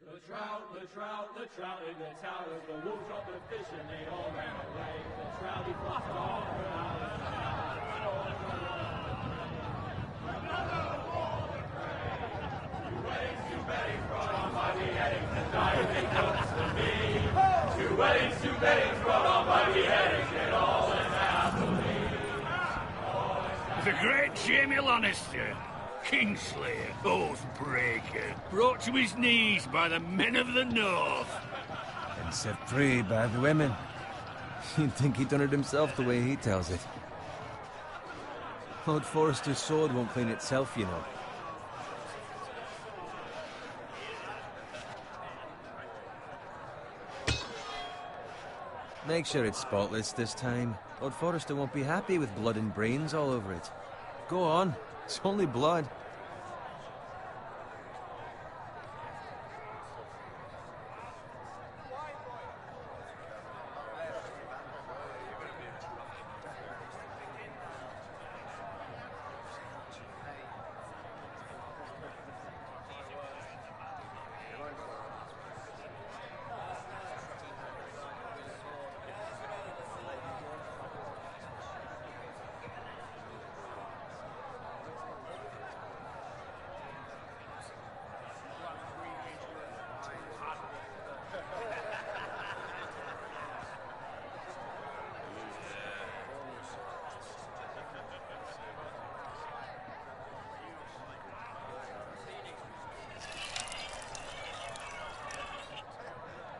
The trout in the towers, the wolves dropped the fish and they all ran away. The trout he fluffed all for hours. Another war of prey. Two weddings brought on by beheadings, and diving looks to me. Two weddings brought on by beheadings, and all is happily. The great Jamie Lannister, Kingslayer, Oathbreaker, brought to his knees by the men of the North. And set free by the women. You'd think he'd done it himself the way he tells it. Lord Forrester's sword won't clean itself, you know. Make sure it's spotless this time. Lord Forrester won't be happy with blood and brains all over it. Go on. It's only blood.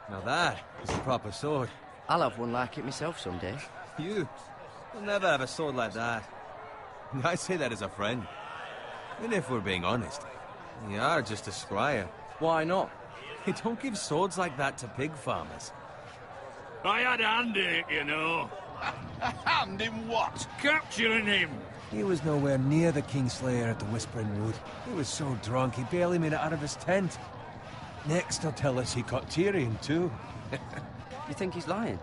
Now that is a proper sword. I'll have one like it myself someday. You'll never have a sword like that. I say that as a friend. And if we're being honest, you are just a squire. Why not? You don't give swords like that to pig farmers. I had a hand in it, you know. A hand in what? Capturing him. He was nowhere near the Kingslayer at the Whispering Wood. He was so drunk he barely made it out of his tent. Next he'll tell us he caught Tyrion too. You think he's lying?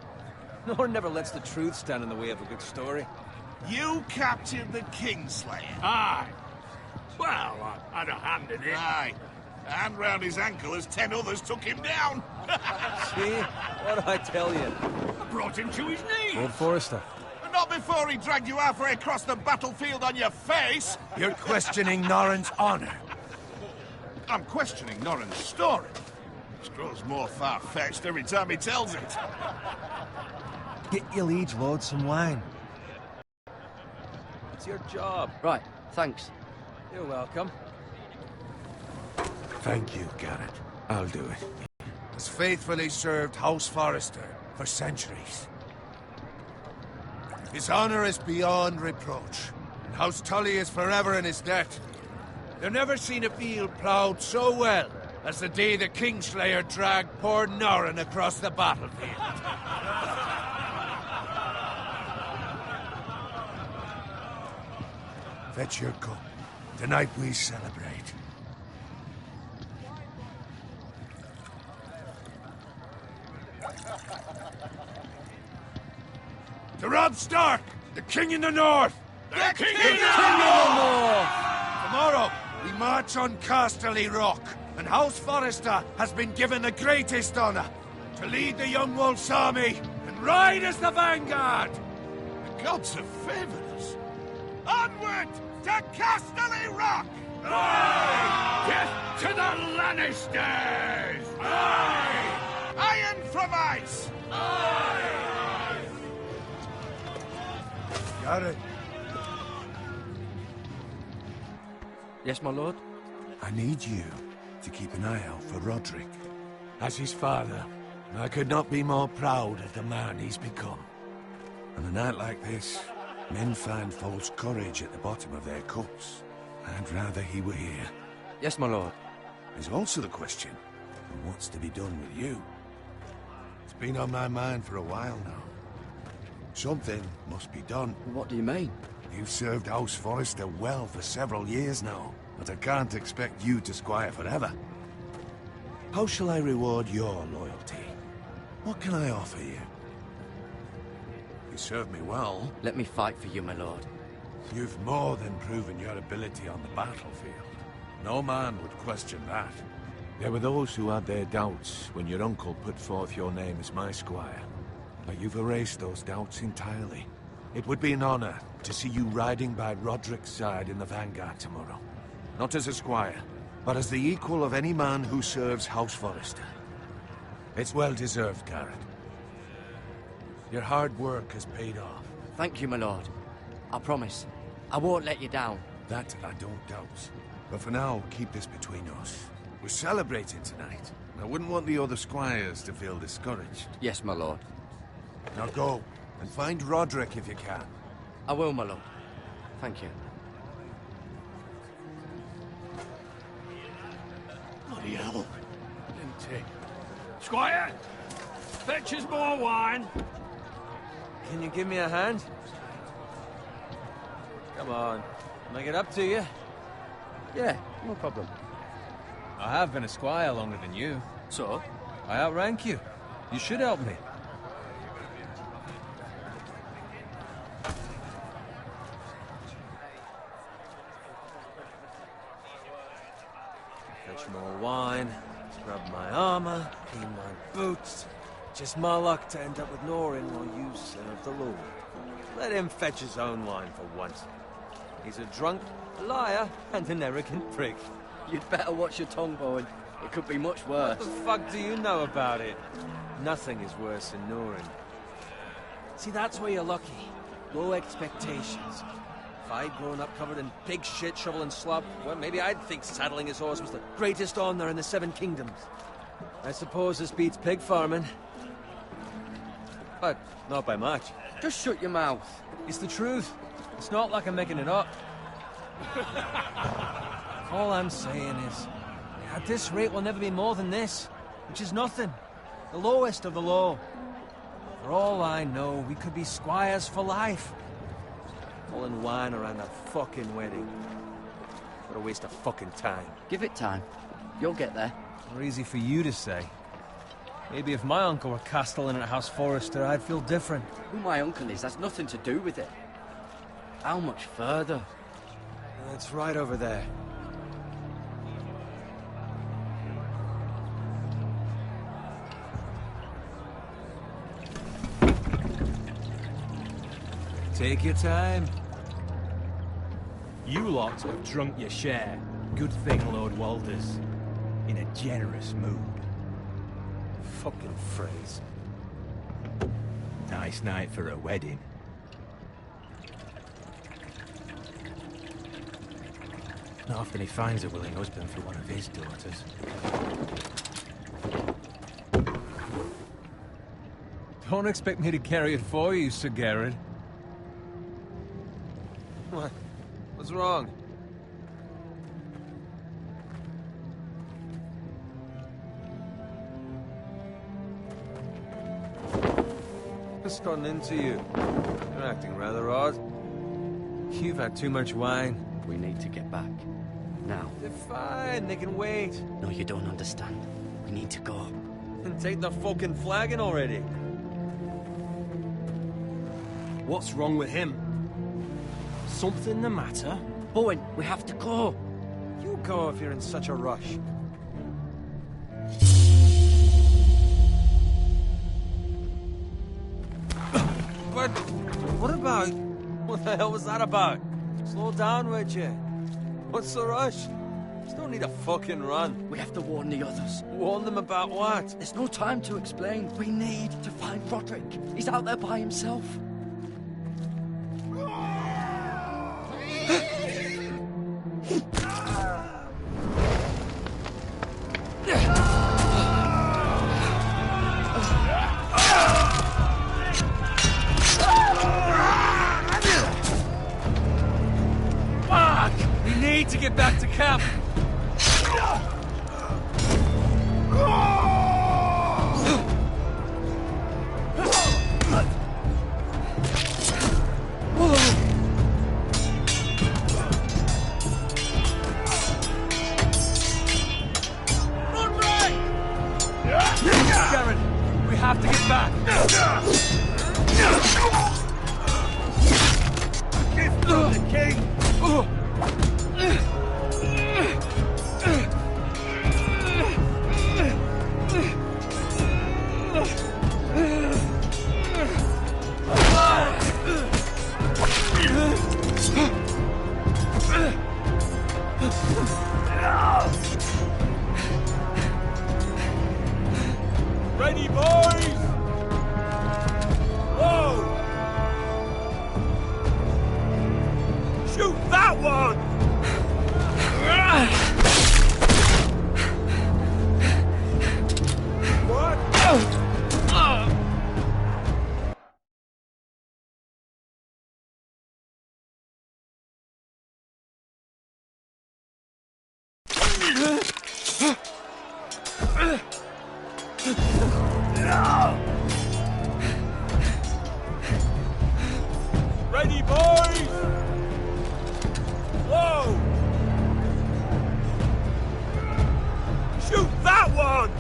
Nor never lets the truth stand in the way of a good story. You captured the Kingslayer? Aye. Well, I had a hand in it. Aye. A hand round his ankle as 10 others took him down. See? What did I tell you? I brought him to his knees. Lord Forrester. But not before he dragged you halfway across the battlefield on your face. You're questioning Norrin's honor. I'm questioning Norrin's story. It grows more far-fetched every time he tells it. Get your liege lord some wine. It's your job. Right, thanks. You're welcome. Thank you, Garrett. I'll do it. Has faithfully served House Forrester for centuries. His honor is beyond reproach, and House Tully is forever in his debt. They've never seen a field ploughed so well as the day the Kingslayer dragged poor Norrin across the battlefield. Fetch your cup. Tonight we celebrate. To Robb Stark, the King in the North! The King in the North! Tomorrow, we march on Casterly Rock, and House Forrester has been given the greatest honor to lead the Young Wolf's army and ride as the vanguard! The gods have favored us. Onward to Casterly Rock! Aye! Death to the Lannisters! Aye! Iron from ice! Aye! Got it. Yes, my lord? I need you to keep an eye out for Roderick. As his father, I could not be more proud of the man he's become. On a night like this, men find false courage at the bottom of their cups. I'd rather he were here. Yes, my lord. There's also the question of what's to be done with you. It's been on my mind for a while now. Something must be done. What do you mean? You've served House Forrester well for several years now, but I can't expect you to squire forever. How shall I reward your loyalty? What can I offer you? You served me well. Let me fight for you, my lord. You've more than proven your ability on the battlefield. No man would question that. There were those who had their doubts when your uncle put forth your name as my squire. But you've erased those doubts entirely. It would be an honor to see you riding by Roderick's side in the vanguard tomorrow. Not as a squire, but as the equal of any man who serves House Forrester. It's well deserved, Garrett. Your hard work has paid off. Thank you, my lord. I promise. I won't let you down. That I don't doubt. But for now, keep this between us. We're celebrating tonight. I wouldn't want the other squires to feel discouraged. Yes, my lord. Now go, and find Roderick if you can. I will, my lord. Thank you. Bloody hell. Empty. Squire! Fetch us more wine. Can you give me a hand? Come on. Make it up to you. Yeah, no problem. I have been a squire longer than you. So? I outrank you. You should help me. Fetch more wine, scrub my armor, clean my boots. Just my luck to end up with Norin while you serve the Lord. Let him fetch his own wine for once. He's a drunk, a liar, and an arrogant prick. You'd better watch your tongue, Bowen. It could be much worse. What the fuck do you know about it? Nothing is worse than Norin. See, that's where you're lucky. Low expectations. If I'd grown up covered in pig shit, shovel and slop, well, maybe I'd think saddling his horse was the greatest honor in the Seven Kingdoms. I suppose this beats pig farming. But not by much. Just shut your mouth. It's the truth. It's not like I'm making it up. All I'm saying is, at this rate we'll never be more than this, which is nothing. The lowest of the low. For all I know, we could be squires for life. All in wine around a fucking wedding. What a waste of fucking time. Give it time. You'll get there. More easy for you to say. Maybe if my uncle were castellan at House Forrester, I'd feel different. Who my uncle is has nothing to do with it. How much further? It's right over there. Take your time. You lot have drunk your share. Good thing Lord Walder's in a generous mood. Fucking phrase. Nice night for a wedding. Not often he finds a willing husband for one of his daughters. Don't expect me to carry it for you, Sir Garrett. What? What's wrong? What's gotten into you? You're acting rather odd. You've had too much wine. We need to get back. Now. They're fine, they can wait. No, you don't understand. We need to go. And take the fucking flagon already. What's wrong with him? Something the matter? Bowen, we have to go. You go if you're in such a rush. But what about... What the hell was that about? Slow down, would you? What's the rush? Just don't need a fucking run. We have to warn the others. Warn them about what? There's no time to explain. We need to find Roderick. He's out there by himself. We need to get back to camp. Garrett, we have to get back. It's not the king. Ready, boys? Whoa! Shoot that one! What? Ready, boys? Whoa! Shoot that one!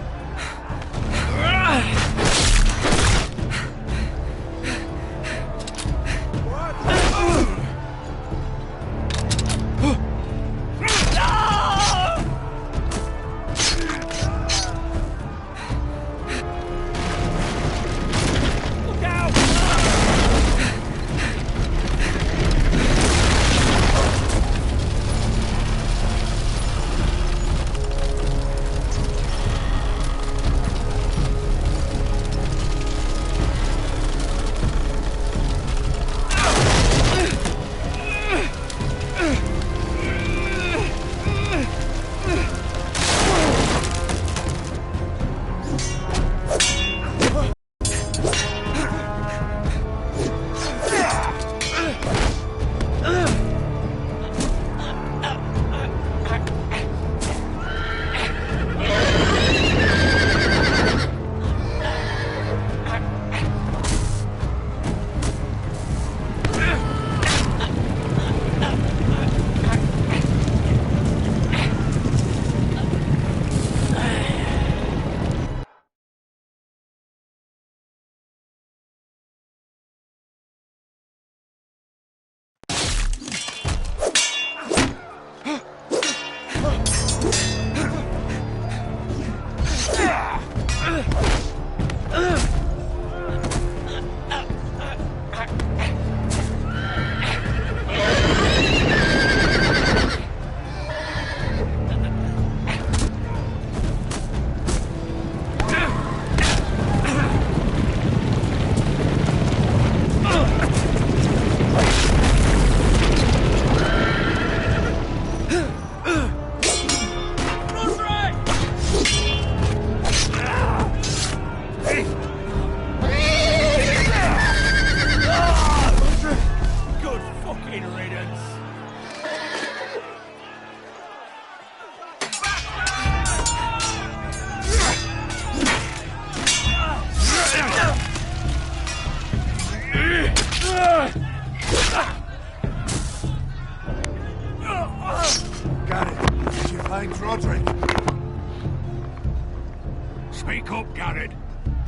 Speak up, Garrett.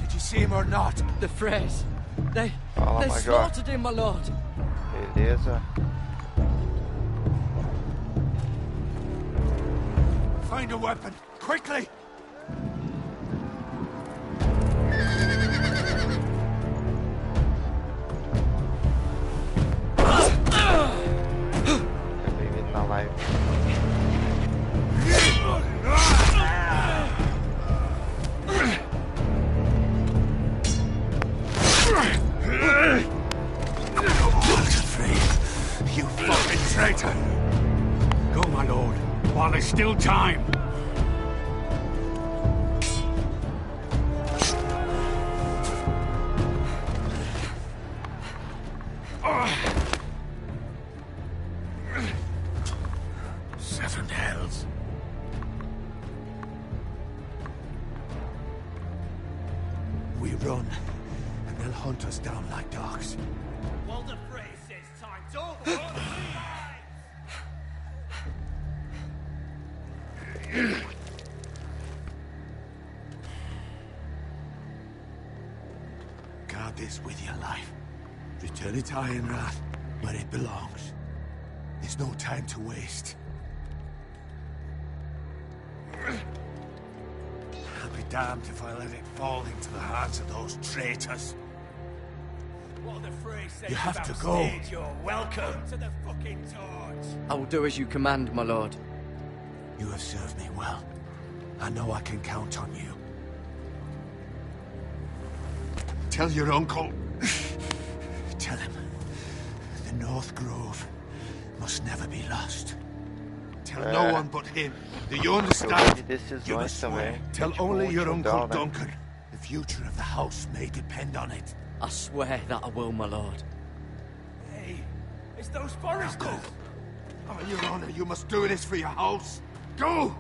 Did you see him or not? The Freys. They my God. slaughtered him, my lord. Beleza. Find a weapon, quickly! Bem-vindo na live. You fucking traitor! Go, my lord, while there's still time. Seven hells. We run, and they'll hunt us down like dogs. Well, the phrase says time's over. Guard this with your life. Return it to Ironrath, where it belongs. There's no time to waste. I'll be damned if I let it fall into the hands of those traitors. Well, the phrase says You have to about go. stage, you're welcome to the fucking torch. I will do as you command, my lord. You have served me well. I know I can count on you. Tell your uncle. Tell him the North Grove must never be lost. Tell no one but him. Do you Jogo de understand? You decisões must swear. também. Tell Tipo only um your showdown, Uncle né? Duncan. The future of the house may depend on it. I swear that I will, my lord. Hey, it's those foresters! Oh, Your Honor, you must do this for your house. Go!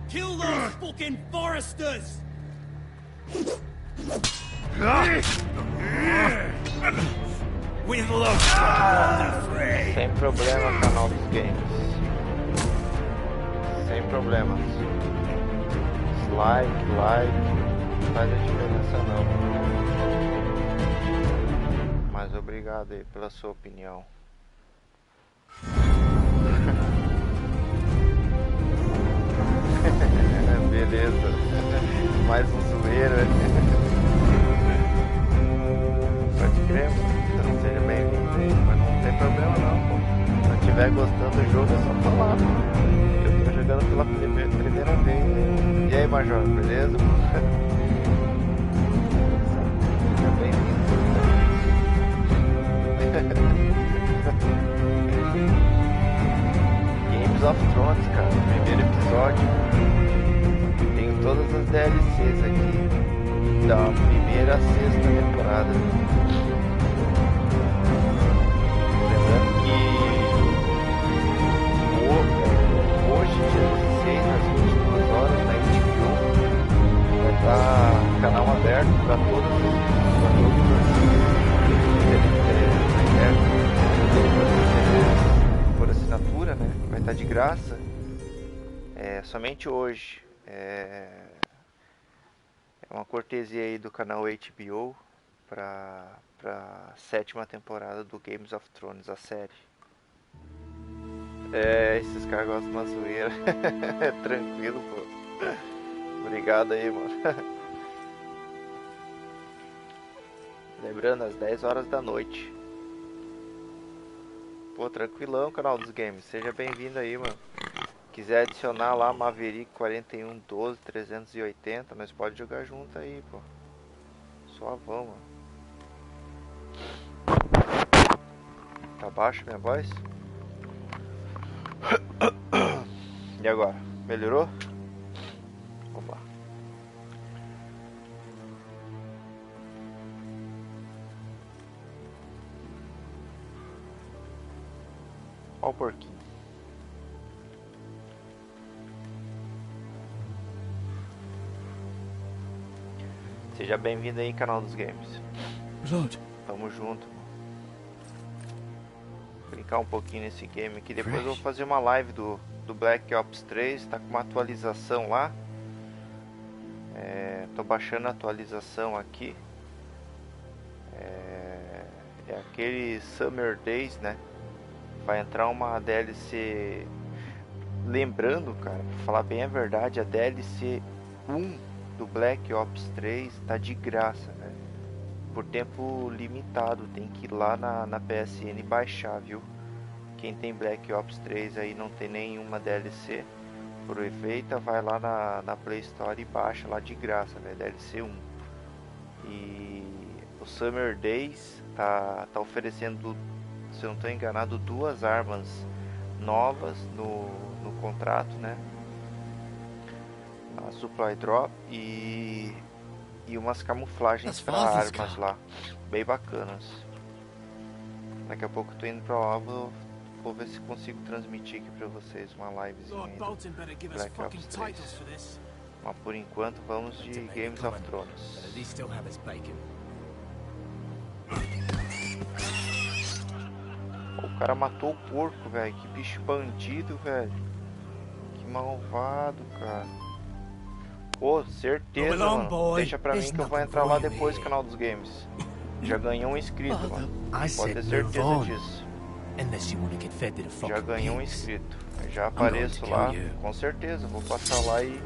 Kill those fucking foresters! With love, afraid. Sem problema, canal dos games. Sem problemas. Like, não faz a diferença não. Mas obrigado aí pela sua opinião. Beleza. Mais um zoeiro. Pode crer, mano. Não seja bem-vindo aí, mas não tem problema não, pô. Se não estiver gostando do jogo é só falar, pô. Eu tô jogando pela primeira vez aí. E aí, Major, beleza? Seja bem-vindo. Games of Thrones, cara. Primeiro episódio. Tem todas as DLCs aqui da primeira a sexta temporada. Lembrando que hoje, dia 16, às 22 horas, na HBO, vai estar canal aberto para todos por assinatura, né? Vai estar de graça. Somente hoje. É uma cortesia aí do canal HBO para a 7ª temporada do Games of Thrones, a série. Esses caras gostam de uma zoeira. É tranquilo, pô. Obrigado aí, mano. Lembrando, às 10 horas da noite. Pô, tranquilão, canal dos games. Seja bem-vindo aí, mano. Quiser adicionar lá Maverick 4112 380, nós pode jogar junto aí, pô. Só vamos. Tá baixo minha voz? E agora? Melhorou? Vamos lá. Ó o porquinho. Seja bem-vindo aí, canal dos games. Lord. Tamo junto. Vou brincar um pouquinho nesse game aqui. Depois eu vou fazer uma live do Black Ops 3. Tá com uma atualização lá. Tô baixando a atualização aqui. É aquele Summer Days, né? Vai entrar uma DLC. Lembrando, cara, pra falar bem a verdade, a DLC 1 do Black Ops 3 tá de graça, velho. Por tempo limitado, tem que ir lá na PSN baixar, viu? Quem tem Black Ops 3 aí não tem nenhuma DLC, aproveita, vai lá na Play Store e baixa lá de graça, velho, DLC 1. E o Summer Days tá oferecendo, se eu não tô enganado, 2 armas novas no contrato, né? A Supply Drop e umas camuflagens para armas lá, bem bacanas. Daqui a pouco eu tô indo pra lá, vou ver se consigo transmitir aqui pra vocês uma livezinha do Black Ops 3. Mas por enquanto vamos de Games of Thrones. O cara matou o porco, velho. Que bicho bandido, velho. Que malvado, cara. Pô, certeza, mano. Deixa pra mim que eu vou entrar lá depois no canal dos games. Já ganhei um inscrito, mano. Pode ter certeza disso. Já ganhei um inscrito. Já apareço lá, com certeza. Vou passar lá e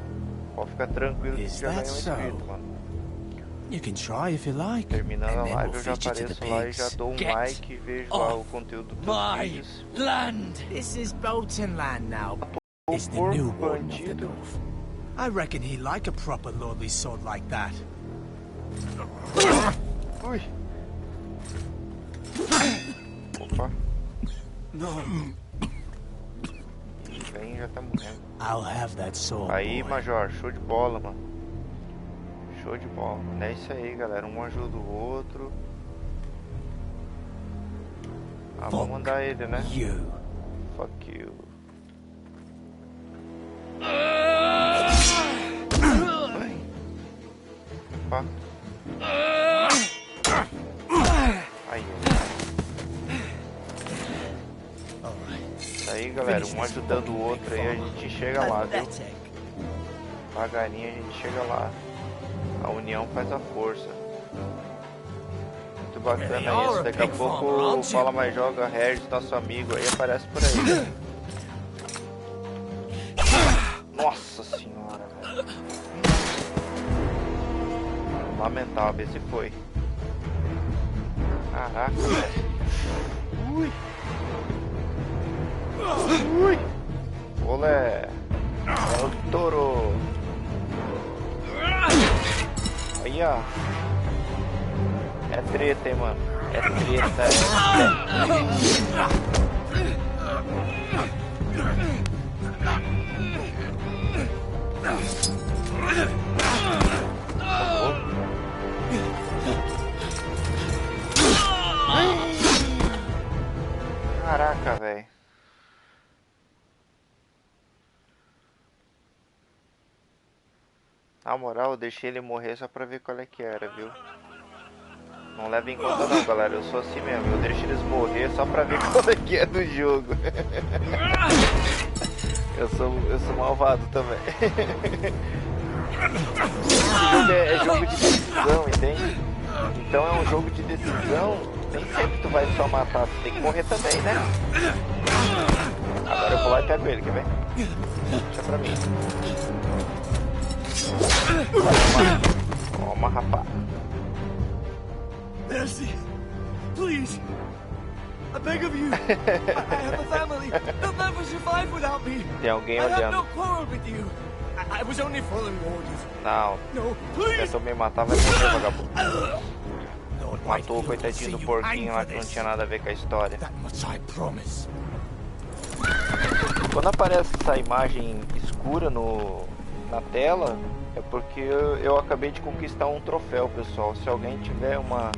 pode ficar tranquilo que já ganhei um inscrito, mano. Terminando a live eu já apareço lá e já dou um like e vejo lá o conteúdo dos vídeos. This is Bolton land now. O porco bandido. I reckon he like a proper lordly sword like that. Ui. Opa. No. Vem, já tá morrendo. I'll have that sword, Aí, boy. Major, show de bola, mano. Show de bola. É isso aí, galera. Um ajuda o outro. Ah, vamos mandar ele, né? You. Fuck you. Opa. Aí, isso aí, galera. Um ajudando o outro aí, a gente chega lá, viu? Devagarinho a gente chega lá. A união faz a força. Muito bacana isso. Daqui a pouco o Fala Mais Joga, Regis, nosso amigo aí, aparece por aí. Nossa senhora, velho. Lamentável esse foi. Caraca, velho. Ui. Ui. Olé. É o touro. Aí, ó. É treta, hein, mano. É treta, Caraca, velho. Na moral, eu deixei ele morrer só pra ver qual é que era, viu? Não leva em conta não, galera. Eu sou assim mesmo. Eu deixo eles morrer só pra ver qual é que é do jogo. Eu sou malvado também. Esse jogo é jogo de decisão, entende? Então é um jogo de decisão. Nem sempre tu vai só matar, tu tem que morrer também, né? Agora eu vou lá e pego ele, quer ver? Deixa pra mim. Toma, rapaz. Mercy, please. I beg of you. I have a family. They'll never survive without me. Tem alguém I have no olhando. quarrel with you. I was only following orders. Não. No, please. Tentou me matar, vai morrer, vagabundo. Matou o coitadinho do porquinho lá que não tinha nada a ver com a história. That much I promise. Quando aparece essa imagem escura na tela, é porque eu acabei de conquistar um troféu, pessoal. Se alguém tiver uma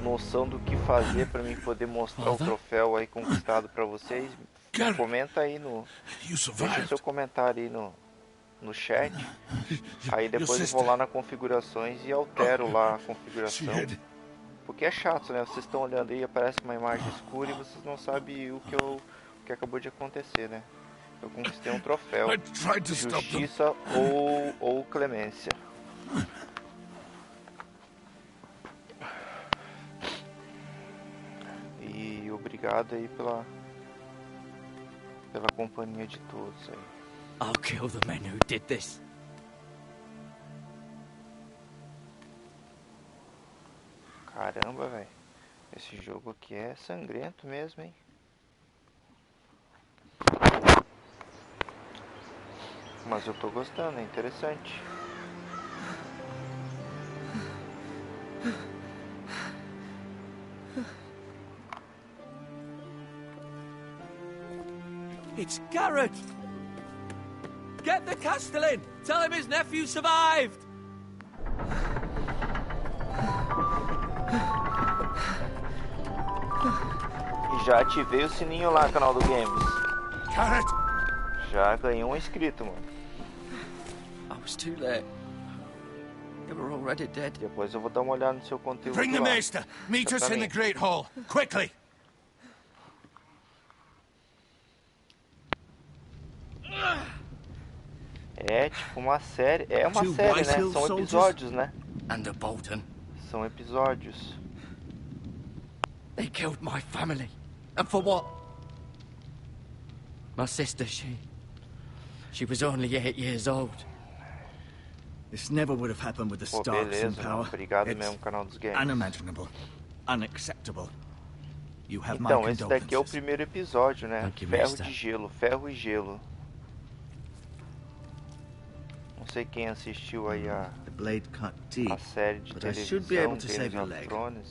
noção do que fazer para mim poder mostrar o troféu aí conquistado para vocês, comenta aí deixa seu comentário aí no chat. Aí depois eu vou lá na configurações e altero lá a configuração. Porque é chato, né? Vocês estão olhando aí, aparece uma imagem escura e vocês não sabem o que acabou de acontecer, né? Eu conquistei um troféu. Justiça ou clemência. E obrigado aí pela companhia de todos aí. I'll kill the men who did this. Caramba, velho. Esse jogo aqui é sangrento mesmo, hein? Mas eu tô gostando, é interessante. It's Garrett! Get the Castellan! Tell him his nephew survived! E já ativei o sininho lá, canal do Games. Garrett! Já ganhei um inscrito, mano. I was too late. They were already dead. Depois eu vou dar uma olhada no seu conteúdo Bring the lá. maester. Meet us in the Great Hall. Quickly! É tipo uma série. É uma série, né? São episódios, né? And a Bolton. São episódios. They killed my family. And for what? My sister, she was only 8 years old. This never would have happened with the Pô, Starks in beleza, power. mano. Obrigado It's mesmo, canal dos games. unimaginable. Unacceptable. You have my Então, esse daqui é o condolences. primeiro episódio, né? Thank you, Ferro mister. de gelo, ferro e gelo. Não sei quem assistiu aí The blade cut deep, a série de but I should be able televisão to save Game your of leg. Thrones.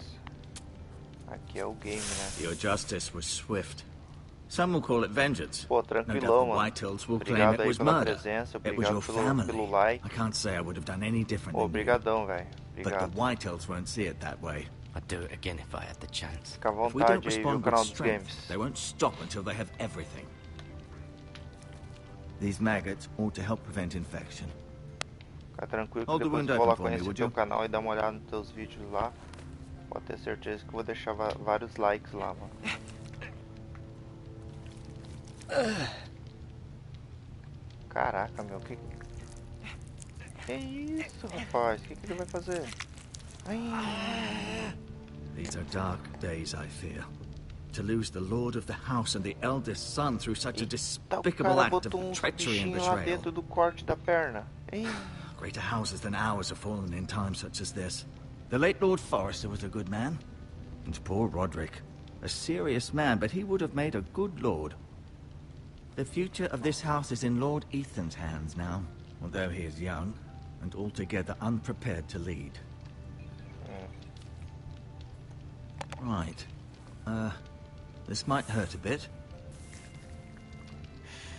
Aqui é o game, né? Your justice was swift. Some will call it vengeance. Pô, No doubt the tranquilão, mano. Whitehills will claim Obrigado it aí was pela murder. presença, It was obrigado your pelo family. like. I can't say I would have done any different Pô, than you. obrigadão, velho. But the Obrigado. Whitehills won't see it that way. I'd do it again if I had the chance. Fica à If we don't vontade aí, viu, respond with canal dos strength, games. they won't stop until they have everything. These maggots ought to help prevent infection. Fica tranquilo que Hold the depois window eu vou lá open for me, conhecer would teu you? canal e dar uma olhada nos teus vídeos lá. Pode ter certeza que eu vou deixar vários likes lá, mano. Caraca, meu, que isso, rapaz? O que ele vai fazer? Ai. These are dark days, I fear. To lose the lord of the house and the eldest son through such a Eita, o despicable cara act botou of uns treachery and bichinhos lá betrayal. dentro do corte da perna. Ei. Greater houses than ours have fallen in times such as this. The late Lord Forrester was a good man. And poor Roderick. A serious man, but he would have made a good lord. The future of this house is in Lord Ethan's hands now, although he is young and altogether unprepared to lead. Right. This might hurt a bit.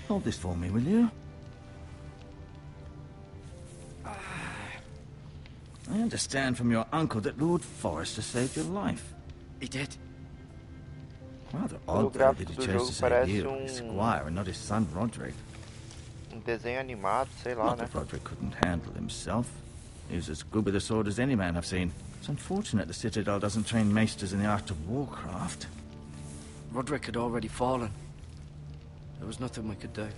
Hold this for me, will you? I understand from your uncle that Lord Forrester saved your life. He did. Rather odd, though, that he chose to save you, his squire, and not his son Roderick. Desenho animado, sei lá, Not né? that Roderick couldn't handle himself. He was as good with a sword as any man I've seen. It's unfortunate the Citadel doesn't train maesters in the art of warcraft. Roderick had already fallen. There was nothing we could do.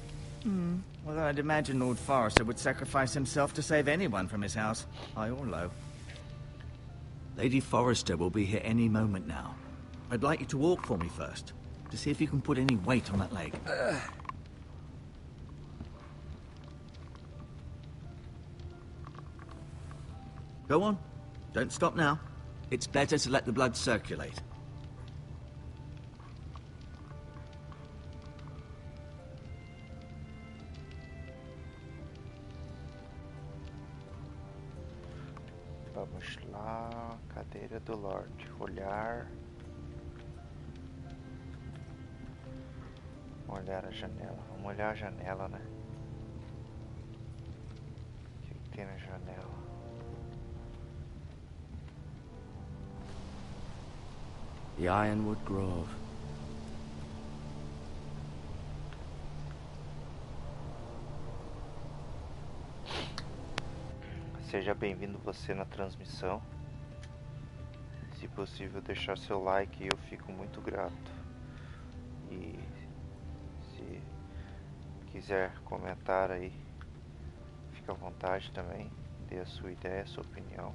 Well, I'd imagine Lord Forrester would sacrifice himself to save anyone from his house, high or low. Lady Forrester will be here any moment now. I'd like you to walk for me first, to see if you can put any weight on that leg. Go on. Don't stop now. It's better to let the blood circulate. Vamos lá, cadeira do Lorde, olhar. Olhar a janela, vamos olhar a janela, né? O que tem na janela? The Ironwood Grove. Seja bem-vindo você na transmissão. Se possível deixar seu like, eu fico muito grato. E se quiser comentar aí, fica à vontade também. Dê a sua ideia, a sua opinião.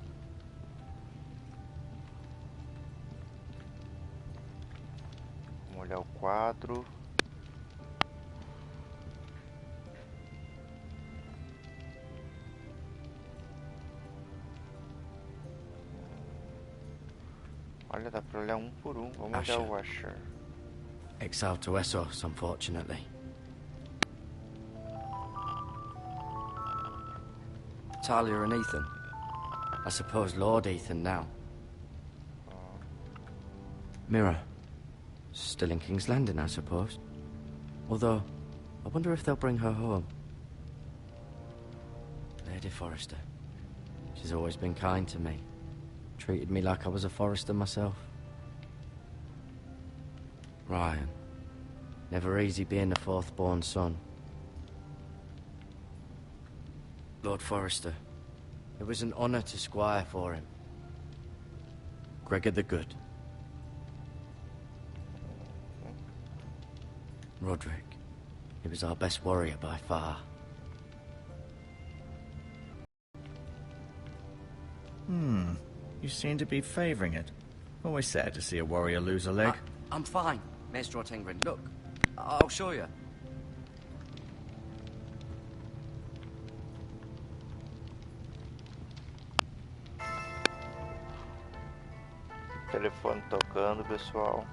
Vamos olhar o quadro. Olha, dá pra olhar um por um. Vamos olhar o Asher. Exiled to Essos, unfortunately. Talia and Ethan. I suppose Lord Ethan now. Mira. Still in King's Landing, I suppose. Although, I wonder if they'll bring her home. Lady Forrester. She's always been kind to me. Treated me like I was a Forrester myself. Ryan. Never easy being the fourth-born son. Lord Forrester. It was an honor to squire for him. Gregor the Good. Roderick. He was our best warrior by far. You seem to be favoring it. Always sad to see a warrior lose a leg. I'm fine, Maestro Tengrin. Look, I'll show you. Telefone tocando, pessoal.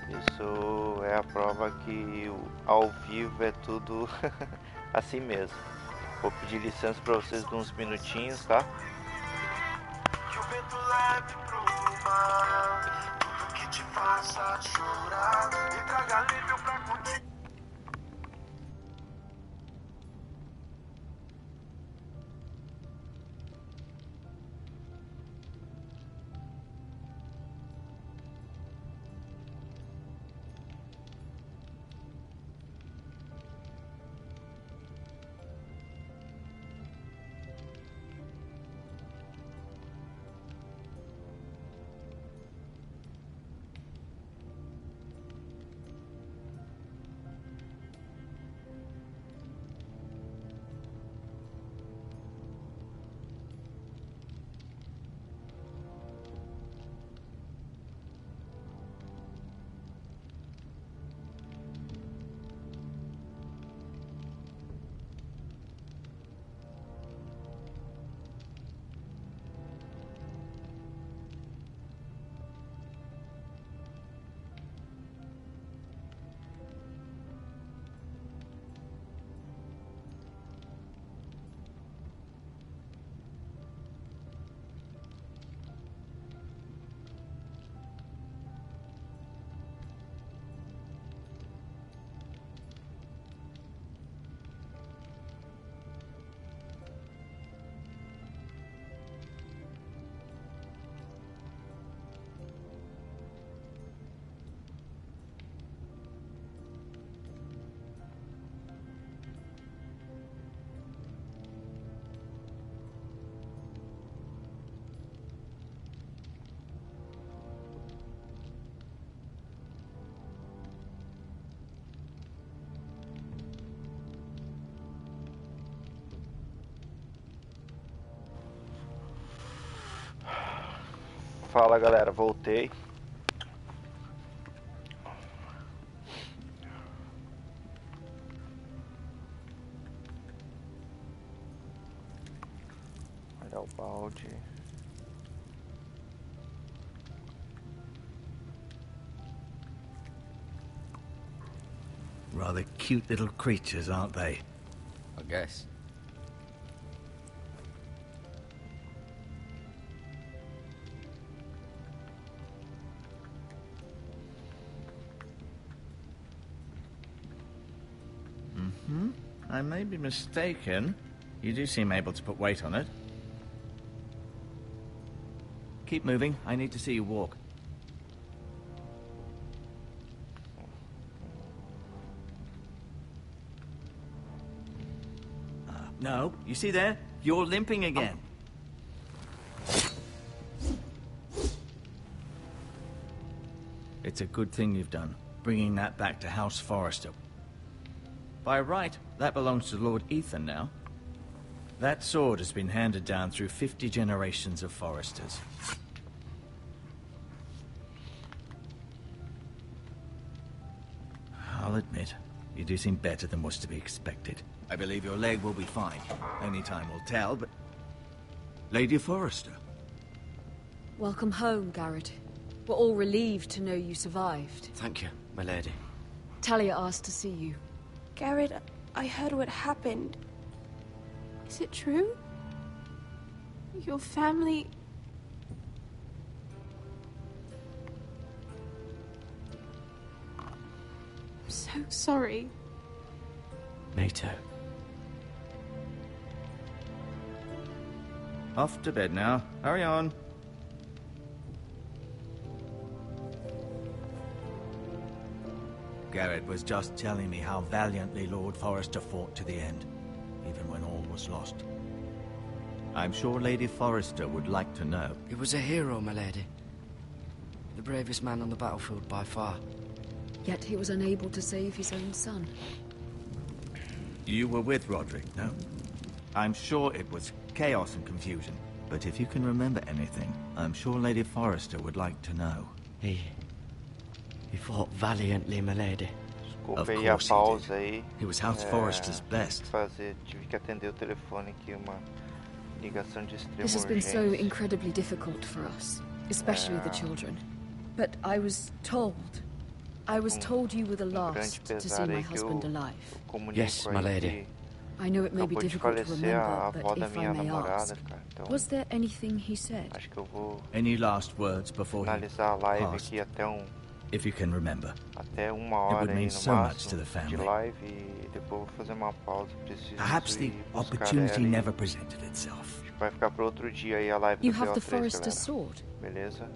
Isso é a prova que ao vivo é tudo assim mesmo. Vou pedir licença pra vocês de uns minutinhos, tá? Que o vento leve pro mar, tudo que te faça chorar e traga alívio pra curtir. Fala galera, voltei. Olha o balde. Rather cute little creatures, aren't they? I guess. I may be mistaken. You do seem able to put weight on it. Keep moving. I need to see you walk. No, you see there? You're limping again. It's a good thing you've done, bringing that back to House Forrester. By right, that belongs to Lord Ethan now. That sword has been handed down through 50 generations of Forresters. I'll admit, you do seem better than was to be expected. I believe your leg will be fine. Only time will tell, but... Lady Forrester. Welcome home, Garrett. We're all relieved to know you survived. Thank you, my lady. Talia asked to see you. Garrett, I heard what happened. Is it true? Your family... I'm so sorry. Me too. Off to bed now. Hurry on. Garrett was just telling me how valiantly Lord Forrester fought to the end, even when all was lost. I'm sure Lady Forrester would like to know. He was a hero, my lady. The bravest man on the battlefield by far. Yet he was unable to save his own son. You were with Roderick, no? I'm sure it was chaos and confusion. But if you can remember anything, I'm sure Lady Forrester would like to know. He fought valiantly, my lady. Desculpa aí a pausa aí. He was House Forrester's best. Tive que atender o telefone aqui, uma ligação de extrema This has been so urgência. incredibly difficult for us, especially the children. But I was told you were the last grande to see pesar my aí que husband eu alive. comunico Yes, aí my lady. que I know it may be Acabou de difficult to falecer a remember, avó but da if I minha may namorada, ask, cara. Então, was there anything he said? acho que eu vou Any last words before he finalizar a live passed? aqui até If you can remember. até uma It would hora aí mean no so much to máximo the de family. live e depois vou fazer uma pausa. Preciso Perhaps the ir buscar opportunity ela e never presented itself. acho que vai ficar para outro dia aí a live You do have the BO3, Forester's galera. sword. Beleza?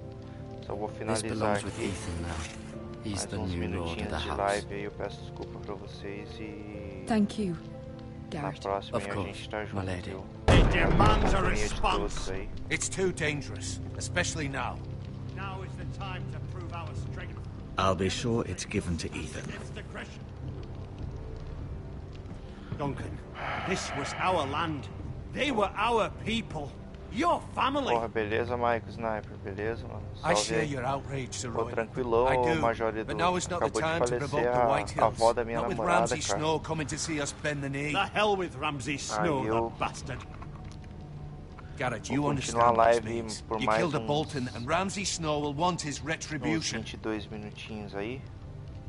Só vou This finalizar belongs with aqui. Ethan now. He's Mais the uns new lord of the minutinhos de house. live aí, eu peço desculpa pra vocês e Thank you, na Garrett. próxima Of aí a course, gente tá my junto, lady. viu? It demands a Companhia de response. todos aí. It's too dangerous, especially now. Now is the time to prove our strength I'll be sure it's given to Ethan. against aggression. Duncan, this was our land. They were our people. Your family. Porra, beleza, Michael Sniper, beleza, mano? I Salve share aí. your outrage, Sir Pô, Roy. tranquilão, I ô do, Major but now is not the Acabou de time to provoke falecer the White a Hills. avó da minha Not with namorada, Ramsay cara. Snow coming to see us bend the knee. The hell with Ramsay Snow, eu- the bastard. Garrett, Vou you continuar understand a what this live means. por You mais killed a uns- Bolton, and Ramsay Snow will want his Uns retribution. 22 minutinhos aí.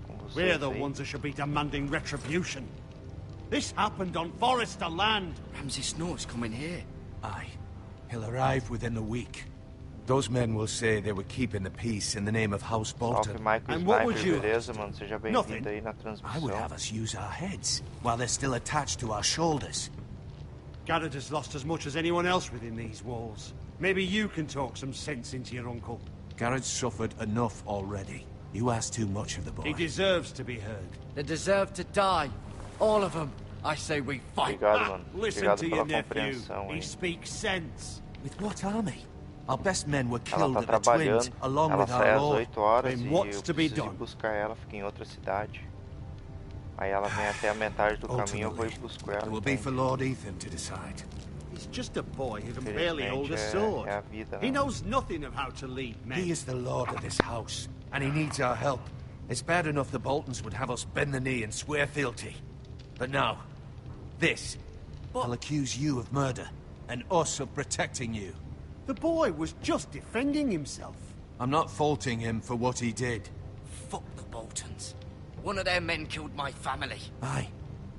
Com We're vocês the aí. ones that should be demanding retribution. This happened on Forester land. Ramsay Snow's coming here. Aye. He'll arrive within a week. Those men will say they were keeping the peace in the name of House Salve, Bolton. Michael And what would Sniper, you beleza, mano? Seja Nothing. bem-vindo aí na I would transmissão. have us use our heads while they're still attached to our shoulders. Garrett has lost as much as anyone else within these walls. Maybe you can talk some sense into your uncle. Garrett's suffered enough already. You ask too much of the boy. He deserves to be heard. They deserve to die. All of them. I say we fight. Obrigado, Ah, mano. listen Obrigado to pela your nephew. compreensão He aí. speaks sense. With what army? Our best men were Ela killed tá at the Twins, trabalhando, along ela with sai our às lord. 8 horas Then e what's eu to be preciso ir done? buscar ela, fica em outra cidade. Aí ela vem até a metade do caminho, eu vou e Ultimately, busco it ela. will be Então, for Lord Ethan to decide. He's just a boy who can barely hold a infelizmente, sword. é a vida, He né? knows nothing of how to lead men. He is the lord of this house, and he needs our help. It's bad enough the Boltons would have us bend the knee and swear fealty. But now, this. I'll accuse you of murder, and us of protecting you. The boy was just defending himself. I'm not faulting him for what he did. Fuck the Boltons. One of their men killed my family. Aye.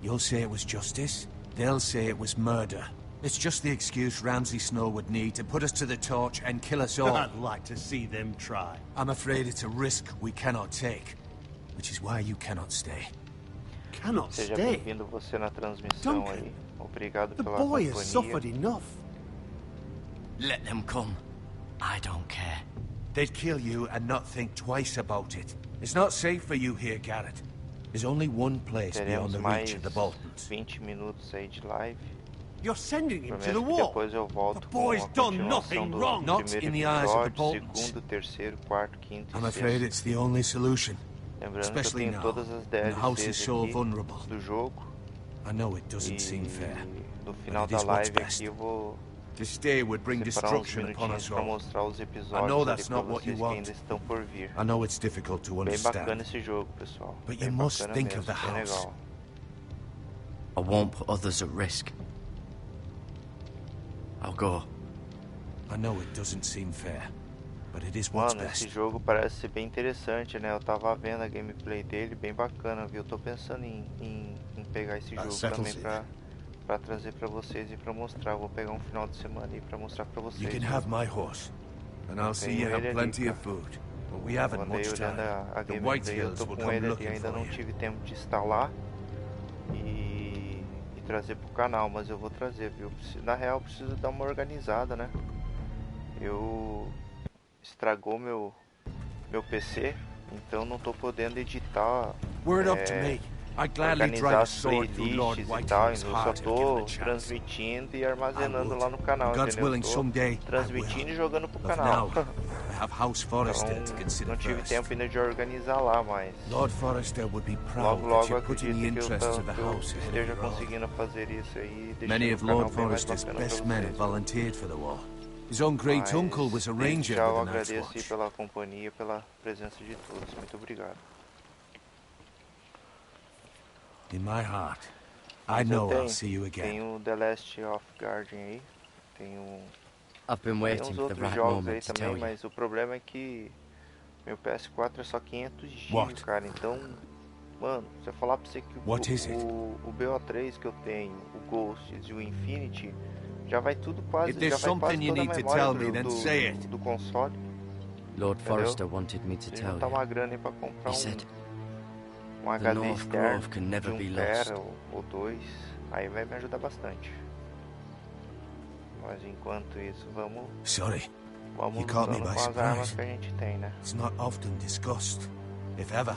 You'll say it was justice. They'll say it was murder. It's just the excuse Ramsay Snow would need to put us to the torch and kill us all. I'd like to see them try. I'm afraid it's a risk we cannot take, which is why you cannot stay. Cannot Seja stay. bem-vindo você na transmissão Duncan, aí. Obrigado The pela boy has suffered companhia. enough. Let them come. I don't care. They'd kill you and not think twice about it. It's not safe for you here, Garrett. There's only one place beyond Teremos the mais reach of the Boltons. 20 minutos aí de live. You're sending him to Prometo the que wall. depois eu volto The com boy's a done continuação nothing do wrong. Not primeiro in the eyes of the episódio, Boltons. segundo, terceiro, quarto, quinto e I'm afraid sexto. it's the only solution. Lembrando que eu Especially tenho now, todas as when the house is DLCs so aqui vulnerable. do jogo. I know it doesn't E seem fair. no final it da is what's live best. aqui eu vou To stay would bring separar uns destruction upon minutinhos us para all. mostrar os episódios know ali that's pra not what you vocês que want. ainda estão por vir. I know it's difficult to Bem bacana understand, esse jogo, pessoal. but Bem you must bacana think mesmo, of the bem house. legal. I won't put others at risk. I'll go. I know it doesn't seem fair, but it is what's Mano, esse best. jogo parece ser bem interessante, né? Eu tava vendo a gameplay dele, bem bacana, viu? Eu tô pensando em pegar esse jogo settles também it. pra trazer pra vocês e pra mostrar. Eu vou pegar um final de semana aí pra mostrar pra vocês. You can viu? have my horse, and I'll see you Tenho have ele ali, plenty cara. of food. But we Eu haven't andei much olhando time. a The White gameplay, eu Hills tô will com come ele ali, looking ainda for não you. tive tempo de instalar e trazer pro canal, mas eu vou trazer, viu? Na real, eu preciso dar uma organizada, né? Estragou meu PC, então não tô podendo editar, Word up to me. I'd gladly drive organizar a as sword through Lord playlists e tal, Whitehill's eu só heart if tô given a chance. transmitindo e I armazenando would. lá no canal, God's entendeu? willing, Tô someday I transmitindo will. e jogando pro But canal. now, I have House Forrester to Então, consider não tive first. tempo ainda de organizar lá, mas Lord Forrester would be proud logo that logo you're putting the acredito que interests of the eu house ahead of esteja your own. conseguindo fazer isso aí, Many deixando of o canal Lord bem mais Forrester's bacana pra best men have vocês. volunteered for the war. His own great uncle was a Mas, desde ranger já eu with the Night's agradeço aí Watch. pela companhia, pela presença de todos. Muito obrigado. In my heart, I Mas eu know tenho, I'll see you again. tenho The Last of Guardian aí, tenho I've been tem waiting uns for the outros right jogos aí moment to tell também, you. mas o problema é que meu PS4 é só 500 GB, What? cara, então Mano, se eu falar pra você que o BO3 que eu tenho, o Ghosts e o Infinity, já vai tudo quase, If there's já vai quase something you toda a need to memória tell me, then say it. do console. Lord Forrester wanted me to Se tell juntar you. uma grana aí pra comprar He said, um HD North externo Grove can never de be 1 lost. tera ou 2, aí vai me ajudar bastante. Mas enquanto isso, vamos you caught me lutando by com as armas surprise. que a gente tem, né? It's not often discussed, if ever.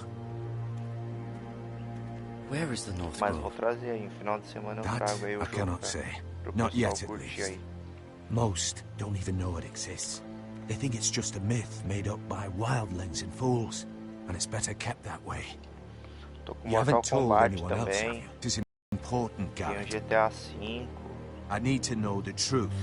Where is the North Mas Grove? vou trazer aí, no final de semana eu That trago aí o I jogo cannot say. pro Not pessoal yet, at curtir least. aí. Most don't even know it exists. They think it's just a myth made up by wildlings and fools, and it's better kept that way. Tô com You Mortal haven't told Kombat anyone else, have também. you? It is important, Tem o Garrett. GTA V. I need to know the truth.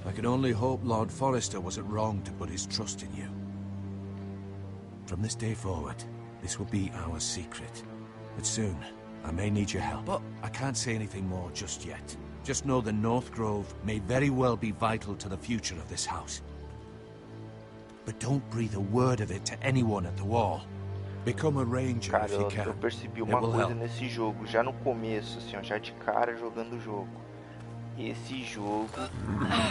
I can only hope Lord Forrester wasn't wrong to put his trust in you. From this day forward, this will be our secret. But soon, I may need your help. But I can't say anything more just yet. Just know the North Grove may very well be vital to the future of this house. But don't breathe a word of it to anyone at the wall. Become a ranger Cara, if you can. eu percebi It uma will coisa help. nesse jogo, já no começo, assim, ó, já de cara jogando o jogo. Esse jogo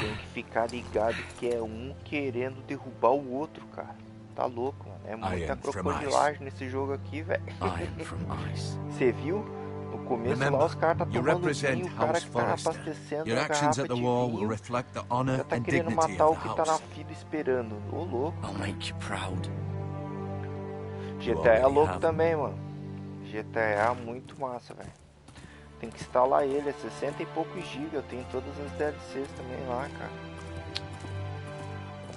tem que ficar ligado que é um querendo derrubar o outro, cara. Tá louco, mano. É muita crocodilagem nesse jogo aqui, velho. Você viu? No começo lá os caras tá tomando vinho, o cara que tá abastecendo a garrafa de vinho já tá querendo matar o que tá na fila esperando. Ô louco. GTA é louco também, mano. GTA é muito massa, velho. Tem que instalar ele, é 60 e poucos GB. Eu tenho todas as DLCs também lá, cara.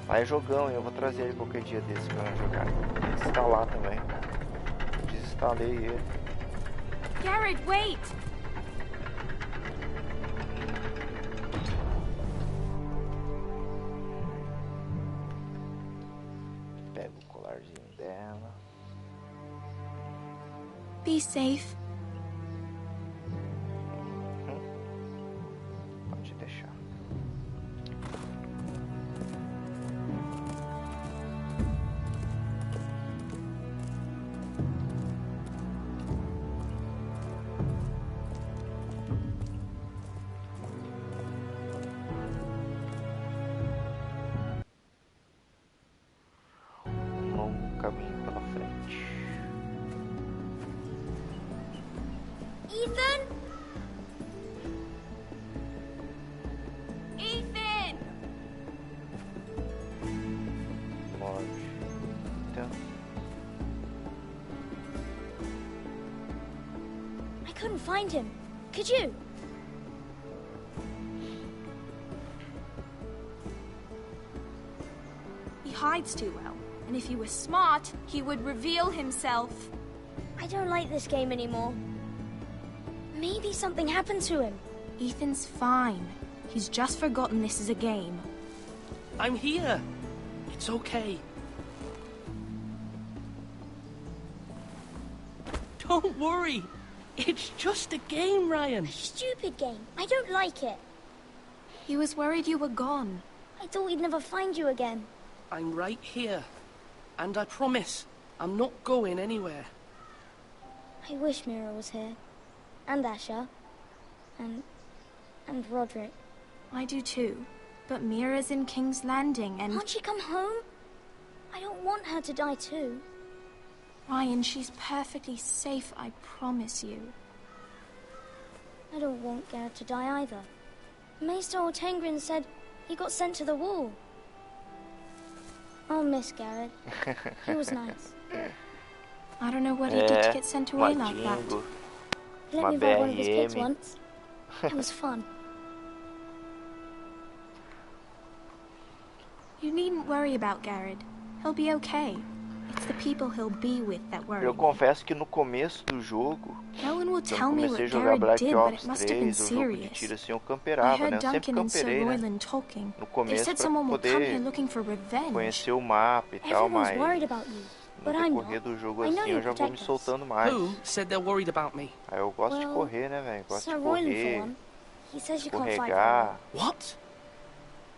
Lá é jogão, eu vou trazer ele qualquer dia desse pra jogar. Tem que instalar também. Eu desinstalei ele. Garrett, wait! Pega o colarzinho dela. Be safe. Pode deixar. Um longo caminho pela frente. Ethan? Ethan! Lorde. Então, I couldn't find him. Could you? He hides too well, and if he was smart, he would reveal himself. I don't like this game anymore. Maybe something happened to him. Ethan's fine. He's just forgotten this is a game. I'm here. It's okay. Don't worry. It's just a game, Ryan. A stupid game. I don't like it. He was worried you were gone. I thought we'd never find you again. I'm right here. And I promise, I'm not going anywhere. I wish Mira was here. And Asher. And Roderick. I do too. But Mira's in King's Landing and... Can't she come home? I don't want her to die too. Ryan, she's perfectly safe, I promise you. I don't want Garrett to die either. Maester Ortengrin said he got sent to the wall. I'll miss Garrett. He was nice. I don't know what he did to get sent away like that. He let me ride one of his pigs once. It was fun. You needn't worry about Garrett. He'll be okay. It's the people he'll be with that worry. Eu confesso que no começo do jogo, no one will quando tell me comecei a what jogar Garrett Black did, but Ops it must have been 3, o jogo de serious. tiro assim, eu I camperava, né? heard Eu sempre Duncan and Sir camperei, né? Royland talking. No They começo said pra someone will come here poder looking for revenge. conhecer o mapa e tal, Everyone's mas worried about you, no but I'm decorrer not. do jogo I know assim you eu já vou me protect us. soltando mais. Who said they're worried about me? Aí eu gosto de Well, correr, né, velho? Gosto Sir de Royland, for correr, one. He says you can't fight escorregar. What?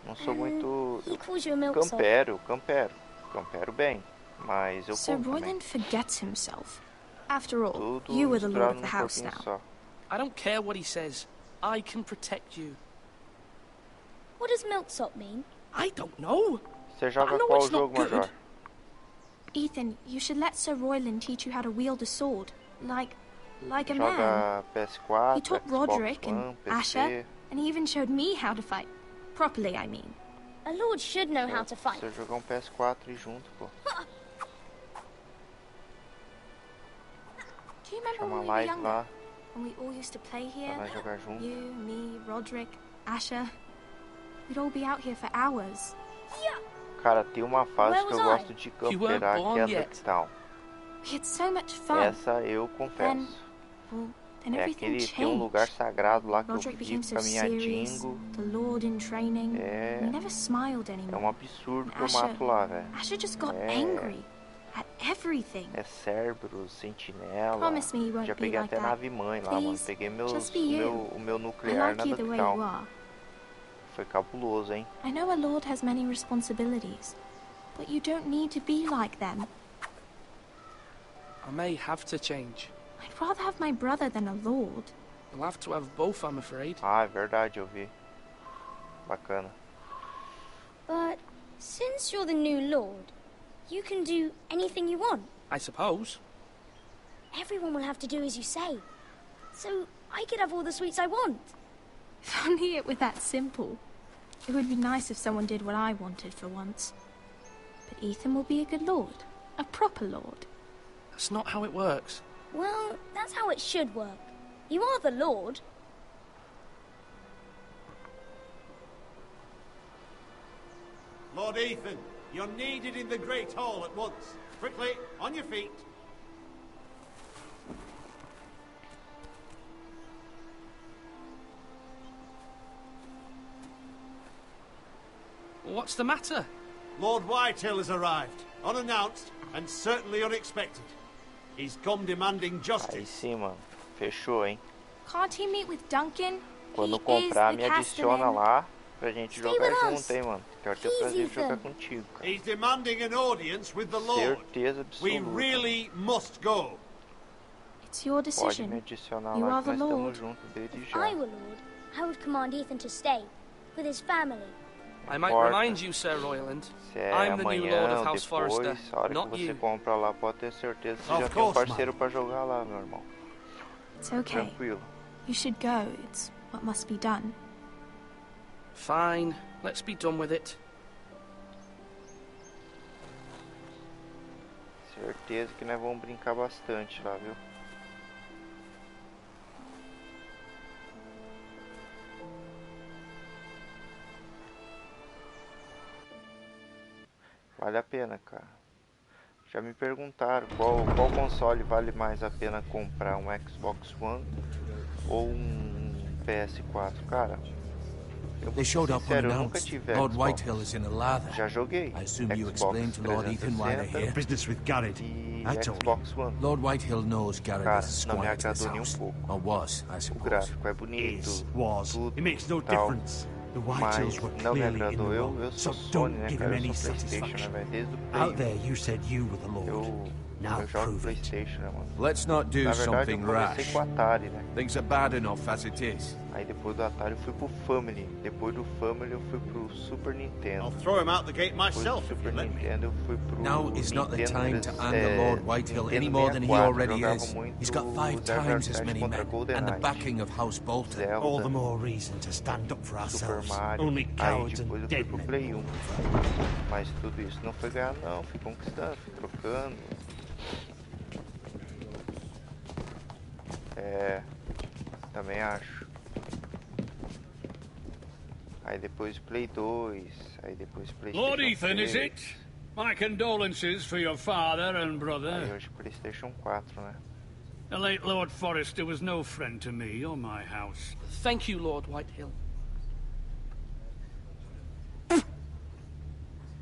Não sou muito... He calls you a milksop. Campero bem. Mas eu Sir como também. Royland forgets himself. After all, Tudo you are the lord misturado of the num house corpinho now. só. I don't care what he says. I can protect you. What does milksop mean? I don't know. Você joga I know qual it's not jogo, good. Major? Ethan, you should let Sir Royland teach you how to wield a sword. Like a man. Joga PS4, He taught Xbox Roderick One, and PC. Asher, and he even showed me how to fight. Properly, I mean. A lord should know how to fight. Se eu jogar PS4 e junto, pô. Do you remember Chama when we were live younger? lá, When we all used to play here? pra nós jogar junto. You, me, Roderick, Asher. We'd all be out here for hours. Cara, tem uma fase Where que eu was I? gosto de You weren't camperar, que born é a yet. Ducktown. We had so much fun. Essa eu confesso. Then É everything aquele, tem um lugar changed. sagrado lá que eu Roderick became fico so com a minha serious, dingo. the Lord in training. É, He never smiled é anymore. um absurdo que eu Asher- mato lá, velho. Asher just got É. angry at everything. É Cerberus, Sentinela. Promise me you won't Já be peguei like até that. nave mãe lá, mano. Please, Peguei just be you. o meu I nuclear like you na the way you Ducktown. are. Foi cabuloso, hein? I know a lord has many responsibilities, but you don't need to be like them. I may have to change. I'd rather have my brother than a lord. You'll have to have both, I'm afraid. Ah, é verdade, eu vi. Bacana. But since you're the new lord, you can do anything you want. I suppose. Everyone will have to do as you say. So I could have all the sweets I want. If only it were that simple. It would be nice if someone did what I wanted for once. But Ethan will be a good lord. A proper lord. That's not how it works. Well, that's how it should work. You are the lord. Lord Ethan, you're needed in the Great Hall at once. Quickly, on your feet. What's the matter? Lord Whitehill has arrived, unannounced and certainly unexpected. He's come demanding Aí justice. sim, mano. Fechou, hein? Can't he meet with Duncan? Quando He comprar, is me the adiciona castellan. lá pra gente Stay jogar with junto, us. hein, mano. Quero ter o Please, prazer de jogar Ethan. contigo, cara. He's demanding an audience with the Lord. Certeza We absoluta. really must go. It's your Pode me decision. adicionar You lá are que the nós Lord. estamos juntos desde If já. I were lord, I would command Ethan to stay with his family. I might Importa. remind you, Sir Royland. Se é I'm the new amanhã Lord of ou House depois, Forrester, a hora que not você you. compra lá, pode ter certeza que você Of já tem um course, parceiro ma'am. pra jogar lá, meu irmão. It's okay. Tranquilo. You should go. It's what must be done. Fine. Let's be done with it. Certeza que nós vamos brincar bastante lá, viu? Vale a pena, cara. Já me perguntaram qual console vale mais a pena comprar, um Xbox One ou um PS4, cara. Eu vou They ser showed up sincero, eu nunca unannounced. tive Lord Xbox. Whitehill is in a lather. Já joguei I assume you Xbox explained to Lord Ethan why they're 360 here. Business with Garrett. e I told him. Xbox One. Lord Whitehill knows Garrett Cara, is a não me squire to this agradou nem house. pouco. Or was, I O suppose. gráfico é bonito, Was. tudo, It makes no tal, difference. The mas Whitehills were não me clearly in the agradou. Eu wrong, sou so Sony, don't né, give cara? him Eu any sou Playstation, né, satisfaction. velho? Desde o Play Out 1. there, you said you were the Lord. Eu Now jogo prove it. Playstation, né, mano? Let's not do Na verdade, something eu comecei rash. com o Atari, né? Things are bad enough as it is. Aí depois do Atari eu fui pro Family. Depois do Family eu fui pro Super Nintendo. I'll throw him out the gate Depois do myself if Super you let me. Nintendo eu fui pro Now is not the Nintendo time to 3, anger Lord Whitehill any more than he 64. already Jogava is. muito He's got 5 times as 007 many contra men, Golden and the Knight, backing of House Bolton. Zelda, All the more reason to stand up for Super ourselves. Mario. Only Aí cowards depois and eu fui dead pro men. Play 1. Mas tudo isso não foi ganhar não, fui conquistando, fui trocando. É, também acho. Aí depois Play 2, aí depois PlayStation Lord Ethan, 3, is it? My condolences for your father and aí brother. hoje PlayStation 4, né? The late Lord Forrester was no friend to me or my house. Thank you, Lord Whitehill.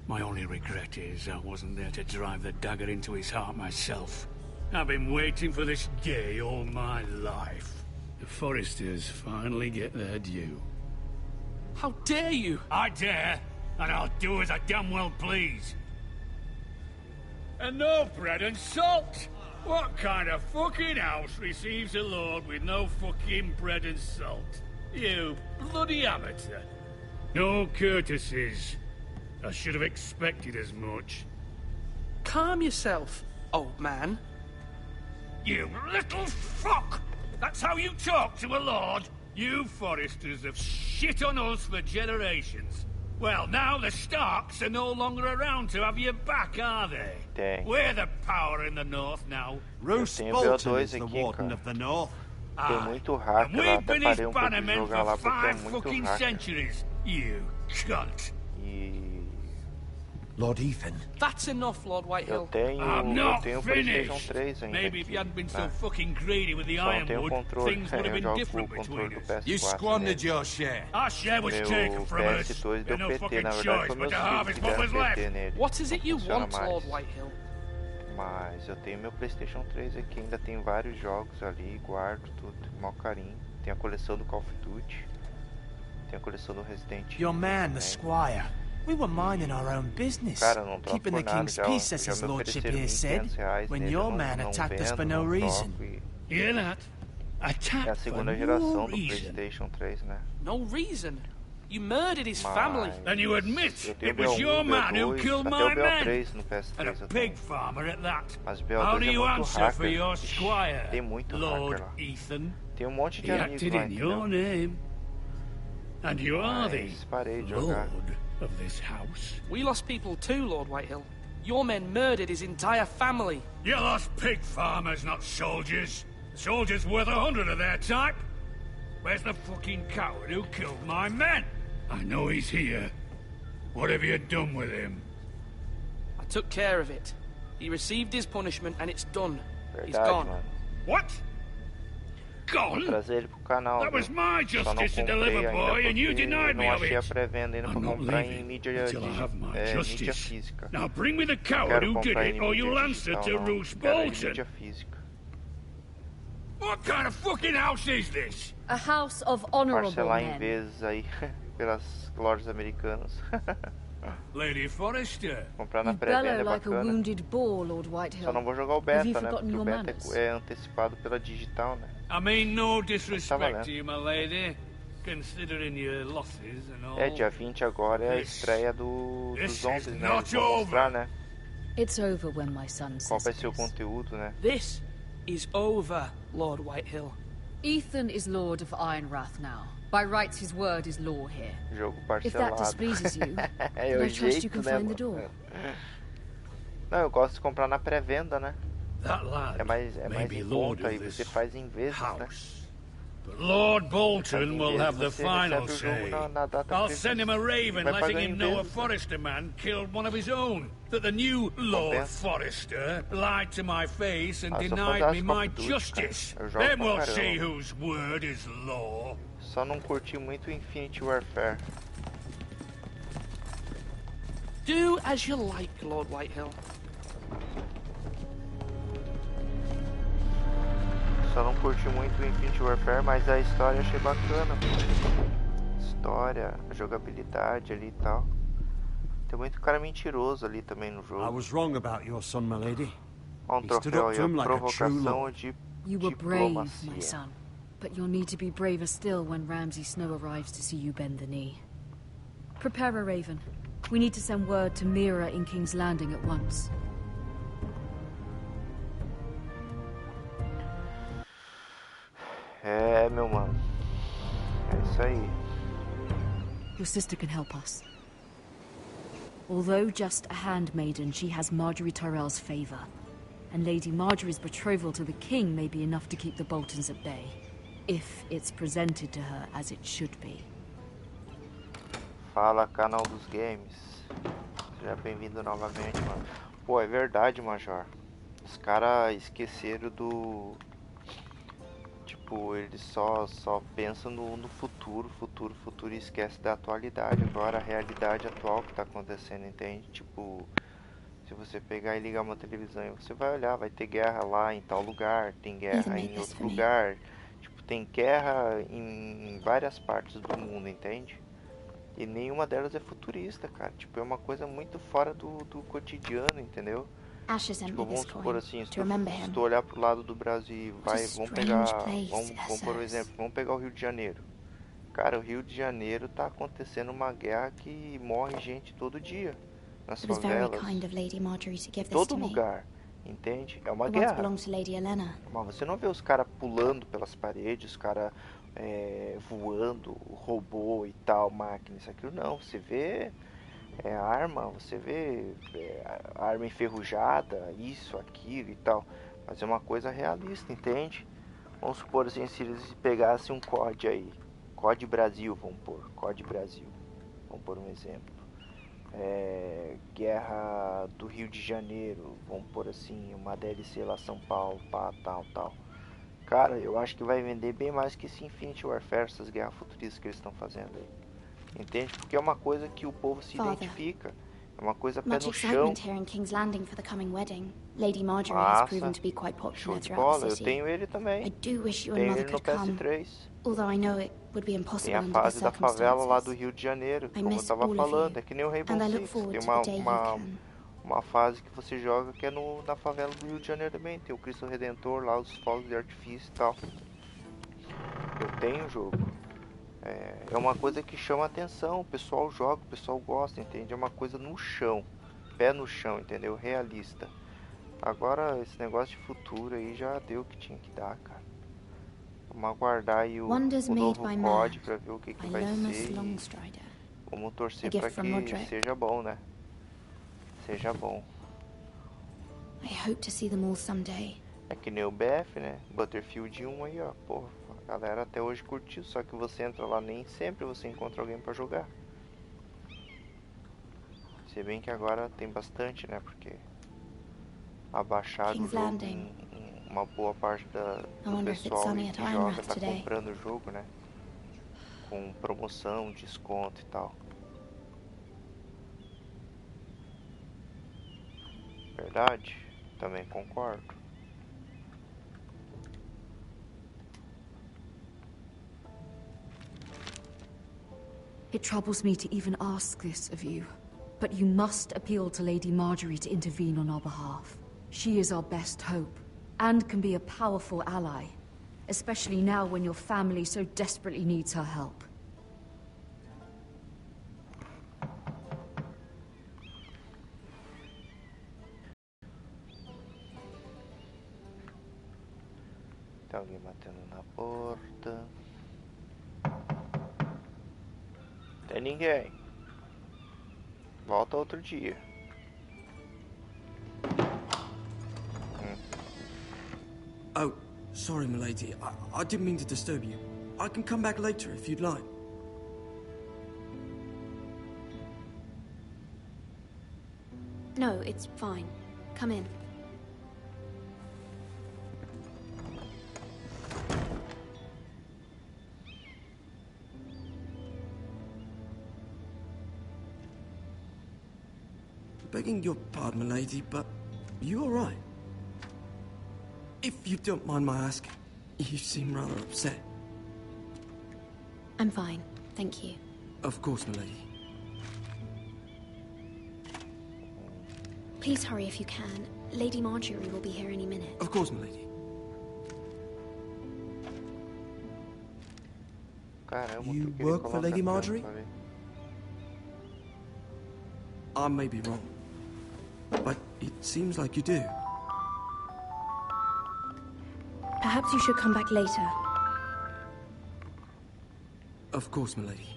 My only regret is I wasn't there to drive the dagger into his heart myself. I've been waiting for this day all my life. The Forresters finally get their due. How dare you? I dare, and I'll do as I damn well please. And no bread and salt! What kind of fucking house receives a lord with no fucking bread and salt? You bloody amateur. No courtesies. I should have expected as much. Calm yourself, old man. You little fuck! That's how you talk to a lord? You Foresters have shit on us for generations. Well, now the Starks are no longer around to have your back, are they? Dang. We're the power in the north now. Roose Bolton is the warden of the north. Tem muito hacker And lá, we've até been his parei pouco de bannermen jogar lá for porque é 5 muito fucking hacker. centuries, you cunt. Lord Ethan. That's enough, Lord Whitehill. I'm not PlayStation finished. 3 ainda. Maybe if you hadn't been so né? fucking greedy with the Só não tenho ironwood, controle. things would have Eu been jogo com o different controle between do us. PS4. You squandered your share. Our share was Meu taken from us. PS2 There's deu no PT, fucking na verdade choice foi but meus to filhos harvest que what deram was PT left. nele. What is Não it you funciona want, mais. Lord Whitehill? Mas eu tenho meu PlayStation 3 aqui, ainda tem vários jogos ali, guardo tudo, maior carinho. Tem a coleção do Call of Duty, tem a coleção do Resident Evil. Your man, the também. squire. We were minding our own business, Cara, não troco keeping por the nada, king's já, peace, as já his me lordship ofereceram here said, R$1.500 when nele, your eu man não attacked us vendo, for no não reason. troco e Hear that? Attack é a for segunda no geração do reason. PlayStation 3, né? No reason. You murdered his family. Then you admit Eu tenho it was BO1, your man who BO2, killed até my o men. BO3 no And PS3 a eu pig tenho. farmer at that. Mas How BO2 do é you muito answer for hacker. your Ixi, squire, tem muito Lord hacker lá. Ethan? Tem monte de He amigos acted lá, in your entendeu? name. And you are the Mas parei de jogar. lord of this house. We lost people too, Lord Whitehill. Your men murdered his entire family. You lost pig farmers, not soldiers. Soldiers worth 100 of their type. Where's the fucking coward who killed my men? I know he's here. What have you done with him? I took care of it. He received his punishment and it's done. He's Verdade, gone. mano. What? Gone? Trazer ele pro canal. That was viu? my Só não justice to comprei deliver, ainda boy, and you porque denied me não of achei a it. pré-venda ainda I'm pra not comprar em leaving mídia, until I have my mídia justice. física. Now bring me the Não coward quero who did comprar it, em or mídia you'll answer digital, to não. Roose Quero em Bolton. mídia física. What kind of fucking house is this? A house of honorable Parcelar em men. vezes aí pelas lojas americanas. Lady Forrester. Comprar na You pré-venda bellow é like a bacana. wounded boar, Lord Whitehill. Só não vou jogar o Have you beta, né? forgotten Porque o your beta manners? é antecipado pela digital, né? I mean no Tá disrespect valendo. to you, my lady, considering your losses and all. É, dia 20 agora é a This- estreia dos this zombies, is né? not Eles vão mostrar, over. né? It's over when my son Qual says vai it ser o is. conteúdo, né? This is over, Lord Whitehill. Ethan is Lord of Ironrath now. By rights, his word is law here. Jogo If that parcelado. displeases you, É then o I trust you jeito, can né, find the door. mano? Não, eu gosto de comprar na pré-venda, né? That lad É mais may be em lord conta of e this você faz em vezes, né? house. But Lord Bolton will have the final say. I'll send him a raven Vai letting pagar him em know a vezes, né? Forester man killed one of his own. That the new Lord Compensa. Forester lied to my face and Ah, só denied fazer me as my Call of Duty, justice. cara. Eu jogo Then pra we'll caramba. see whose word is law. Só não curti muito o Infinity Warfare. Do as you like, Lord Whitehill. Só não curti muito o Infinity Warfare, mas a história eu achei bacana. História, a jogabilidade ali e tal. Tem muito cara mentiroso ali também no I jogo. was wrong about your son, my lady. Ó, um He stood troféu up aí, to ó, him like a true provocação lord. de You were brave, my diplomacia. son. But you'll need to be braver still when Ramsay Snow arrives to see you bend the knee. Prepare a raven. We need to send word to Mira in King's Landing at once. É, meu mano. É isso aí. Your sister can help us. Although just a handmaiden, she has Marjorie Tyrell's favor. And Lady Marjorie's betrothal to the king may be enough to keep the Boltons at bay. If it's presented to her as it should be. Fala, canal dos games. Seja bem-vindo novamente, mano. Pô, é verdade, Major. Os caras esqueceram do... Tipo, eles só pensam no futuro e esquece da atualidade. Agora, a realidade atual que tá acontecendo, entende? Tipo, se você pegar e ligar uma televisão, você vai olhar, vai ter guerra lá em tal lugar, tem guerra em outro lugar. Tipo, tem guerra em várias partes do mundo, entende? E nenhuma delas é futurista, cara. Tipo, é uma coisa muito fora do cotidiano, entendeu? Asher sent Tipo, me this vamos supor coin assim, to remember se him. tu olhar pro lado do Brasil e vai, vamos pegar, strange place, vamos por exemplo, vamos pegar o Rio de Janeiro. Cara, o Rio de Janeiro tá acontecendo uma guerra que morre gente todo dia. Nas It was very favelas, kind of Lady Marjorie to give em this todo to me. lugar, entende? É uma It once guerra. belonged to Lady Helena. Mas você não vê os caras pulando pelas paredes, os caras voando, robô e tal, máquina, isso aquilo não. Você vê arma, você vê arma enferrujada, isso, aquilo e tal. Mas é uma coisa realista, entende? Vamos supor assim, se eles pegassem um COD aí, COD Brasil, vamos pôr, COD Brasil, vamos pôr um exemplo. Guerra do Rio de Janeiro, vamos pôr assim, uma DLC lá São Paulo, pá, tal. Cara, eu acho que vai vender bem mais que esse Infinity Warfare, essas guerras futuristas que eles estão fazendo aí. Entende? Porque é uma coisa que o povo se identifica. É uma coisa pé no chão. Much excitement here in King's Landing for the coming wedding. Lady Marjorie has proven to be quite popular throughout the Eu city. tenho ele também. I do wish you and Tenho Mother ele no could come. PS3. Although I know it would be Tem impossible a under the fase da favela lá do circumstances. Rio de Janeiro, I como eu miss tava all of falando. you, É que nem o Rainbow and I look Six. forward Tem to the day you can. uma fase que você joga que é na favela do Rio de Janeiro também. Tem o Cristo Redentor lá, os fogos de artifício e tal. Eu tenho o jogo. É uma coisa que chama atenção, o pessoal joga, o pessoal gosta, entende? É uma coisa no chão, pé no chão, entendeu? Realista. Agora, esse negócio de futuro aí já deu o que tinha que dar, cara. Vamos aguardar aí o novo COD pra ver o que vai ser. Vamos torcer pra que seja bom, né? Seja bom. I hope to see them all someday. É que nem o BF, né? Battlefield 1 aí, ó, porra. A galera até hoje curtiu, só que você entra lá, nem sempre você encontra alguém pra jogar. Se bem que agora tem bastante, né? Porque abaixado o jogo, uma boa parte do pessoal que joga tá comprando o jogo, né? Com promoção, desconto e tal. Verdade? Também concordo. It troubles me to even ask this of you, but you must appeal to Lady Marjorie to intervene on our behalf. She is our best hope, and can be a powerful ally, especially now when your family so desperately needs her help. Tem alguém batendo na porta. Tem ninguém. Volta outro dia. Oh, sorry, milady. I didn't mean to disturb you. I can come back later if you'd like. No, it's fine. Come in. Begging your pardon, milady, but you all right? If you don't mind my asking, you seem rather upset. I'm fine, thank you. Of course, milady. Please hurry if you can. Lady Marjorie will be here any minute. Of course, milady. Caramba, you work for Lady Marjorie? I may be wrong, but it seems like you do. Perhaps you should come back later. Of course, milady.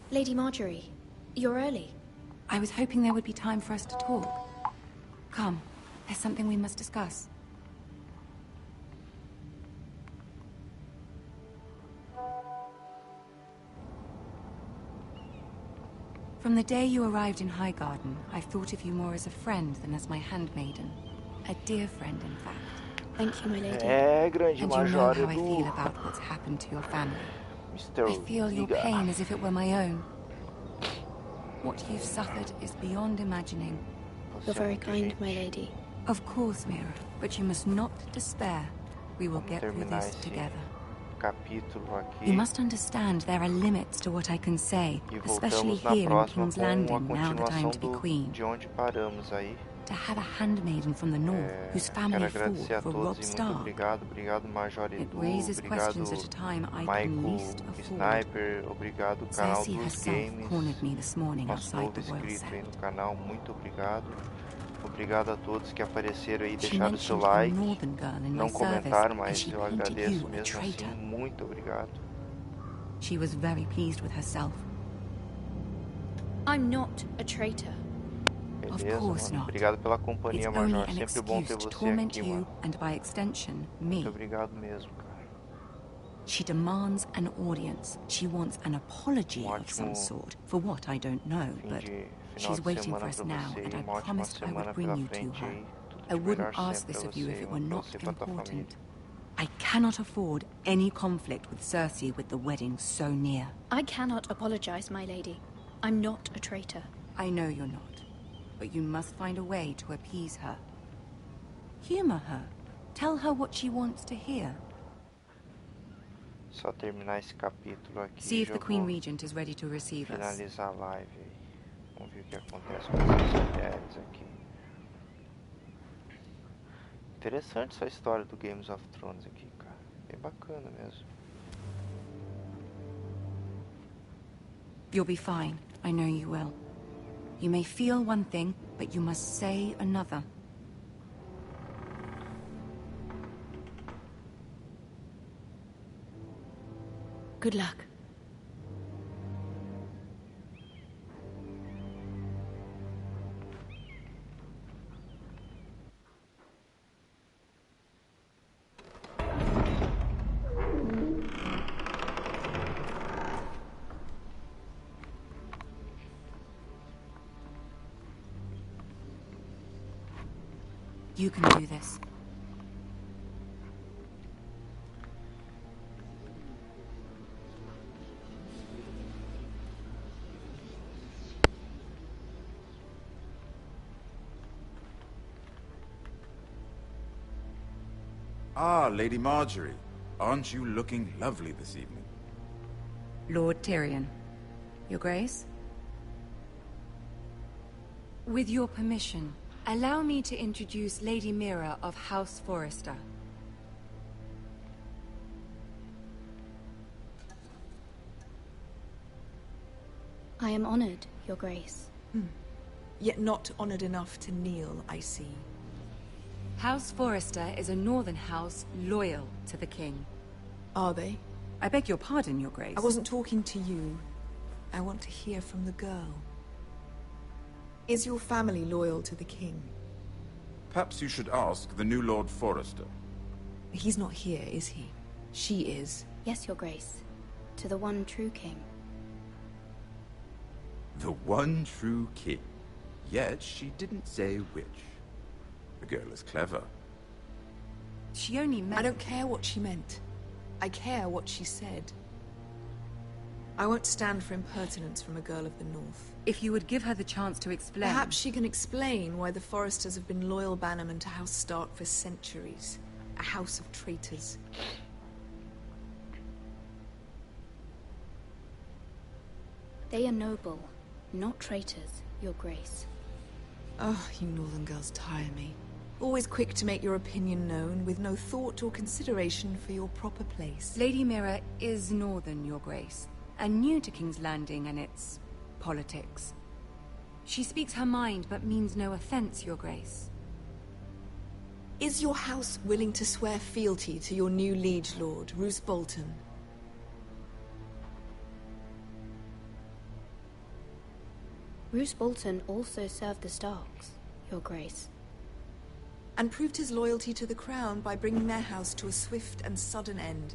Lady Marjorie, you're early. I was hoping there would be time for us to talk. Come, there's something we must discuss. From the day you arrived in Highgarden, I've thought of you more as a friend than as my handmaiden. A dear friend, in fact. Thank you, my lady. É, grande And you know Major how I feel do about what's happened to your family. Mr. I feel your Liga. pain as if it were my own. What you've suffered is beyond imagining. You're very kind, my lady. Of course, Mira, but you must not despair. We will get through this together. Capítulo aqui. You must understand there are limits to what I can say, E especially voltamos na here in próxima King's com a Landing now that I am to be continuação queen. de onde paramos aí. To have a handmaiden from the north whose Quero family agradecer a fought for todos Robb e muito Stark. obrigado. Obrigado, Major It Edu. raises Obrigado, questions at a time I can Michael least afford. Sniper. Obrigado, canal Cersei dos herself games. cornered me this morning Nosso outside novo the Royal inscrito aí Set. no canal. Muito obrigado. Obrigado a todos que apareceram aí, She deixaram o seu mentioned a like. northern girl in my Não service, comentaram, and mas she eu painted agradeço you a mesmo traitor. assim. Muito obrigado. She was very pleased with herself. I'm not a traitor. Beleza, course mano. not. Obrigado pela companhia, It's only Major. an Sempre bom ter excuse to você torment aqui, you mano. and by extension me. Muito obrigado mesmo, cara. She demands an audience. She wants an apology of some sort for what I don't know, but she's waiting for us now, and I promised I would bring you to her. I wouldn't ask this of you if it were not important. I cannot afford any conflict with Cersei with the wedding so near. I cannot apologize, my lady. I'm not a traitor. I know you're not, but you must find a way to appease her. Humor her. Tell her what she wants to hear. Só terminar esse capítulo aqui. See if já the Queen vou Regent is ready to receive us. finalizar a live aí. Vamos ver o que acontece com essas mulheres aqui. Interessante essa história do Games of Thrones aqui, cara. Bem bacana mesmo. You'll be fine. I know you will. You may feel one thing, but you must say another. Good luck. You can do this. Ah, Lady Marjorie. Aren't you looking lovely this evening? Lord Tyrion. Your Grace? With your permission, allow me to introduce Lady Mira of House Forrester. I am honored, Your Grace. Yet not honored enough to kneel, I see. House Forrester is a northern house loyal to the king. Are they? I beg your pardon, Your Grace. I wasn't talking to you. I want to hear from the girl. Is your family loyal to the king? Perhaps you should ask the new Lord Forrester. He's not here, is he? She is. Yes, Your Grace. To the one true king. The one true king. Yet she didn't say which. The girl is clever. She only meant... I don't care what she meant. I care what she said. I won't stand for impertinence from a girl of the North. If you would give her the chance to explain... Perhaps she can explain why the Forresters have been loyal bannermen to House Stark for centuries. A house of traitors. They are noble, not traitors, Your Grace. Oh, you northern girls tire me. Always quick to make your opinion known, with no thought or consideration for your proper place. Lady Mira is northern, Your Grace, and new to King's Landing and its... politics. She speaks her mind, but means no offense, Your Grace. Is your house willing to swear fealty to your new liege lord, Roose Bolton? Roose Bolton also served the Starks, Your Grace. And proved his loyalty to the crown by bringing their house to a swift and sudden end.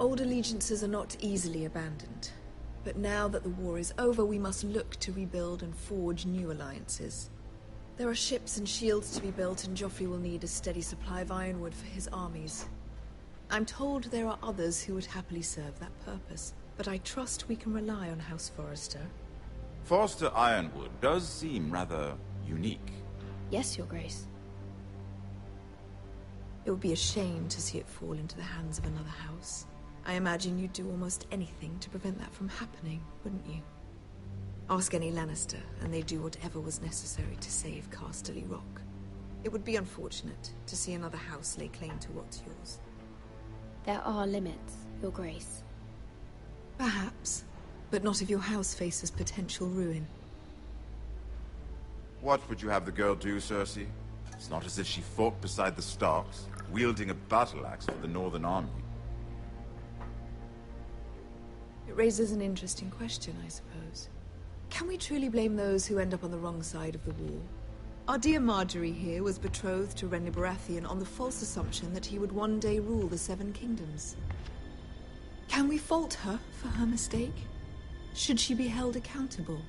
Old allegiances are not easily abandoned. But now that the war is over, we must look to rebuild and forge new alliances. There are ships and shields to be built, and Joffrey will need a steady supply of ironwood for his armies. I'm told there are others who would happily serve that purpose, but I trust we can rely on House Forrester. Forrester Ironwood does seem rather unique. Yes, Your Grace. It would be a shame to see it fall into the hands of another house. I imagine you'd do almost anything to prevent that from happening, wouldn't you? Ask any Lannister, and they'd do whatever was necessary to save Casterly Rock. It would be unfortunate to see another house lay claim to what's yours. There are limits, Your Grace. Perhaps, but not if your house faces potential ruin. What would you have the girl do, Cersei? It's not as if she fought beside the Starks, wielding a battle axe for the Northern Army. It raises an interesting question, I suppose. Can we truly blame those who end up on the wrong side of the war? Our dear Marjorie here was betrothed to Renly Baratheon on the false assumption that he would one day rule the Seven Kingdoms. Can we fault her for her mistake? Should she be held accountable?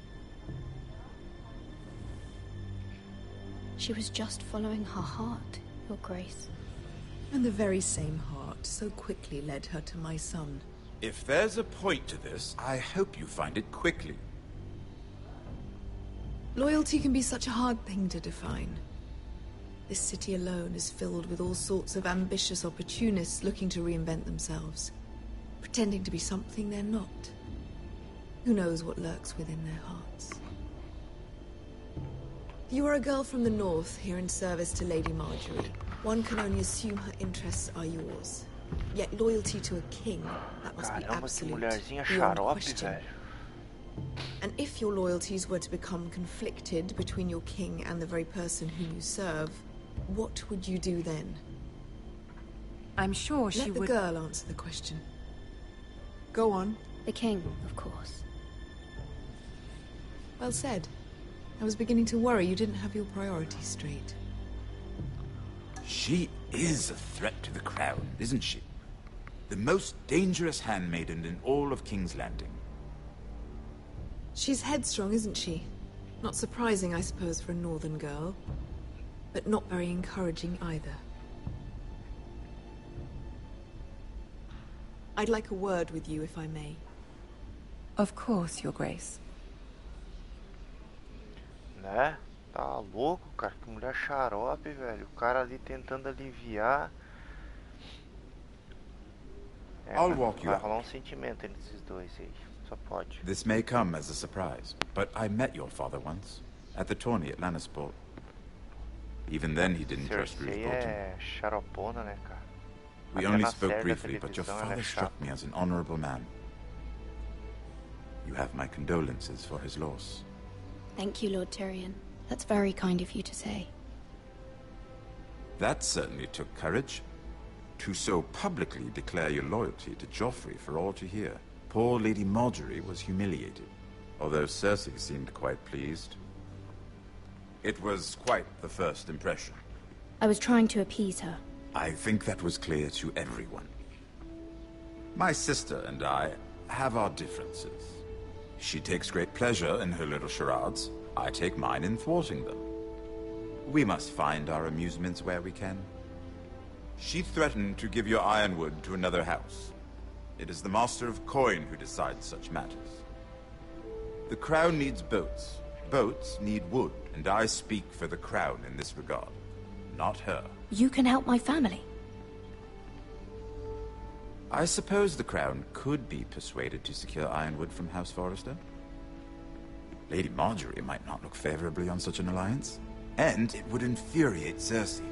She was just following her heart, Your Grace. And the very same heart so quickly led her to my son. If there's a point to this, I hope you find it quickly. Loyalty can be such a hard thing to define. This city alone is filled with all sorts of ambitious opportunists looking to reinvent themselves, pretending to be something they're not. Who knows what lurks within their hearts? You are a girl from the north, here in service to Lady Marjorie. One can only assume her interests are yours. Yet loyalty to a king, that must be absolute, beyond question. And if your loyalties were to become conflicted between your king and the very person whom you serve, what would you do then? I'm sure she would... Let the girl answer the question. Go on. The king, of course. Well said. I was beginning to worry you didn't have your priorities straight. She is a threat to the crown, isn't she? The most dangerous handmaiden in all of King's Landing. She's headstrong, isn't she? Not surprising, I suppose, for a northern girl. But not very encouraging either. I'd like a word with you, if I may. Of course, Your Grace. Né? Tá louco, cara. Que mulher xarope, velho. O cara ali tentando aliviar. I'll walk you vai out. rolar sentimento entre esses dois aí. Só pode. This may come as a surprise, but I met your father once, at the tourney at Lannisport. Even then he didn't trust Ruth Cersei Bolton. é xaropona, né, cara? We Até only na spoke série da briefly, but your televisão ela é father chata. struck me as an honorable man. You have my condolences for his loss. Thank you, Lord Tyrion. That's very kind of you to say. That certainly took courage. To so publicly declare your loyalty to Joffrey for all to hear. Poor Lady Marjorie was humiliated, although Cersei seemed quite pleased. It was quite the first impression. I was trying to appease her. I think that was clear to everyone. My sister and I have our differences. She takes great pleasure in her little charades. I take mine in thwarting them. We must find our amusements where we can. She threatened to give your ironwood to another house. It is the Master of Coin who decides such matters. The Crown needs boats. Boats need wood, and I speak for the Crown in this regard, not her. You can help my family. I suppose the Crown could be persuaded to secure ironwood from House Forrester. Lady Marjorie might not look favorably on such an alliance, and it would infuriate Cersei.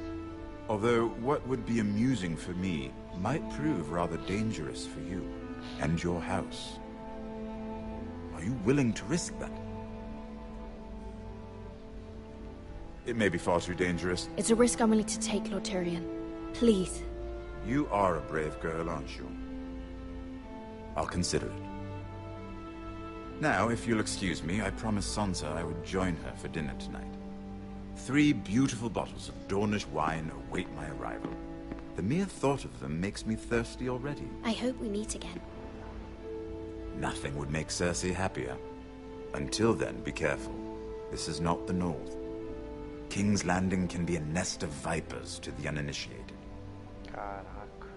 Although what would be amusing for me might prove rather dangerous for you and your house. Are you willing to risk that? It may be far too dangerous. It's a risk I'm willing to take, Lord Tyrion. Please. You are a brave girl, aren't you? I'll consider it. Now, if you'll excuse me, I promised Sansa I would join her for dinner tonight. 3 beautiful bottles of Dornish wine await my arrival. The mere thought of them makes me thirsty already. I hope we meet again. Nothing would make Cersei happier. Until then, be careful. This is not the North. King's Landing can be a nest of vipers to the uninitiated. Caraca.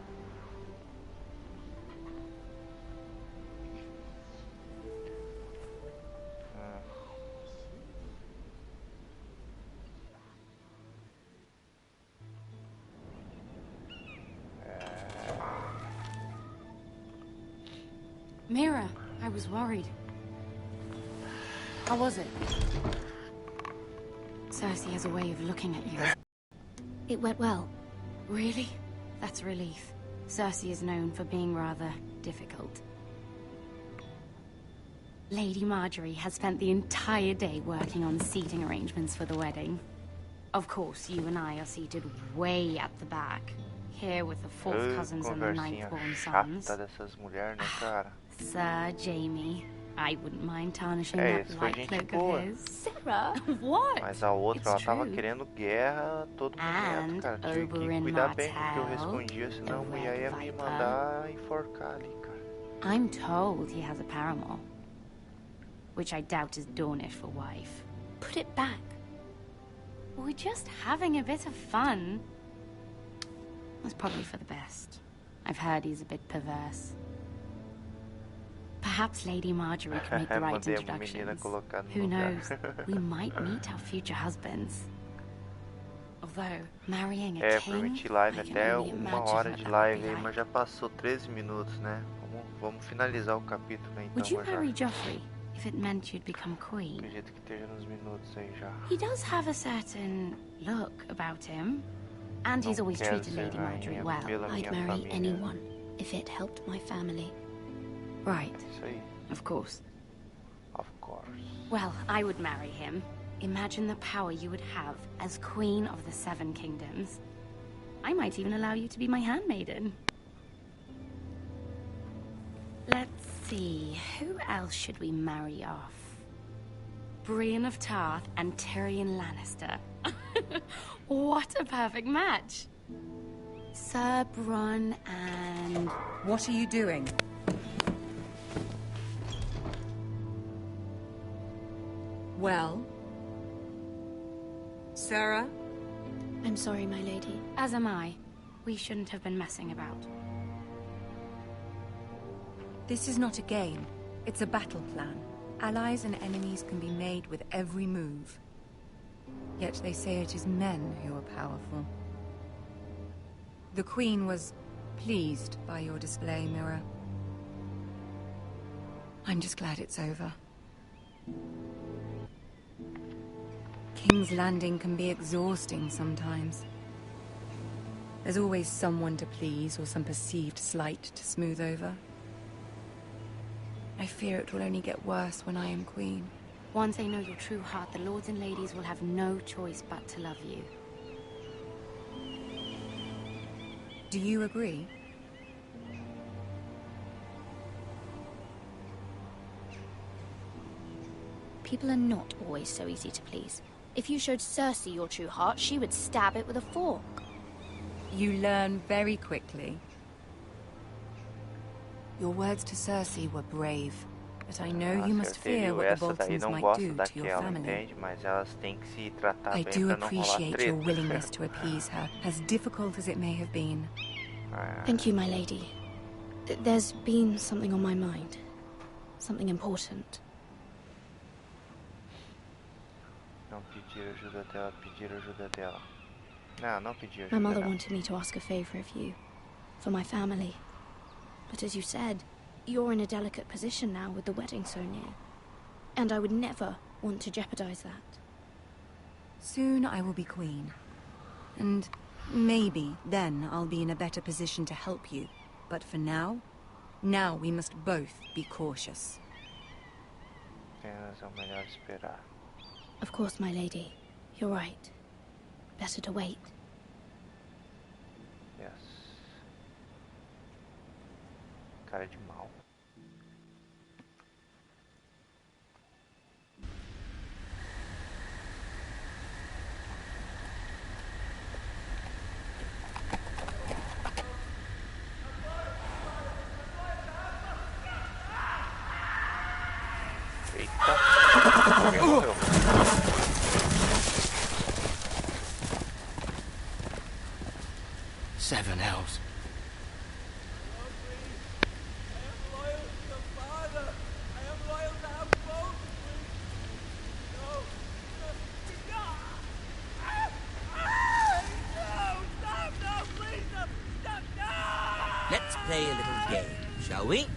Mira, I was worried. How was it? Cersei has a way of looking at you. It went well. Really? That's a relief. Cersei is known for being rather difficult. Lady Marjorie has spent the entire day working on seating arrangements for the wedding. Of course, you and I are seated way at the back. Here with the fourth cousins and the ninth-born sons. Dessas mulheres, né, cara? Sir Jamie, I wouldn't mind tarnishing that light cloak of his. Sarah? What? Mas a outra, ela tava querendo guerra a todo momento, cara. Tive que cuidar bem com o que eu respondia, senão a mulher ia me mandar enforcar ali, cara. I'm told he has a paramour, which I doubt is Dornish for wife. Put it back. We're just having a bit of fun. That's probably for the best. I've heard he's a bit perverse. Perhaps Lady Marjorie can make the right introductions. Who knows? We might meet our future husbands. Although, marrying a king, permitir live até 1 hora de live aí, mas já passou 13 minutos, né? Vamos finalizar o capítulo aí, então. Would you marry Joffrey if it meant you'd become queen? Acredito que esteja nos minutos aí já. He does have a certain look about him. And he's always treated Lady Marjorie well. I'd marry anyone if it helped my family. Right. Of course. Of course. Well, I would marry him. Imagine the power you would have as Queen of the Seven Kingdoms. I might even allow you to be my handmaiden. Let's see, who else should we marry off? Brienne of Tarth and Tyrion Lannister. What a perfect match. Sir Bronn and... What are you doing? Well? Sarah? I'm sorry, my lady. As am I. We shouldn't have been messing about. This is not a game. It's a battle plan. Allies and enemies can be made with every move. Yet they say it is men who are powerful. The Queen was pleased by your display, Mira. I'm just glad it's over. King's Landing can be exhausting sometimes. There's always someone to please or some perceived slight to smooth over. I fear it will only get worse when I am queen. Once they know your true heart, the lords and ladies will have no choice but to love you. Do you agree? People are not always so easy to please. If you showed Cersei your true heart, she would stab it with a fork. You learn very quickly. Your words to Cersei were brave, but I know you must fear what the Boltons might do to your family. I do appreciate your willingness to appease her, as difficult as it may have been. Thank you, my lady. There's been something on my mind. Something important. Não pedir ajuda dela, pedir ajuda dela. Não pedir ajuda My mother dela. wanted me to ask a favor of you, for my family. But as you said, you're in a delicate position now with the wedding so near. And I would never want to jeopardize that. Soon I will be queen. And maybe then I'll be in a better position to help you. But for now we must both be cautious. Apenas é o melhor esperar. Of course, my lady. You're right. Better to wait. Yes. Cara de mal. Eita. Alguém morreu. Seven hells. Let's play a little game, shall we?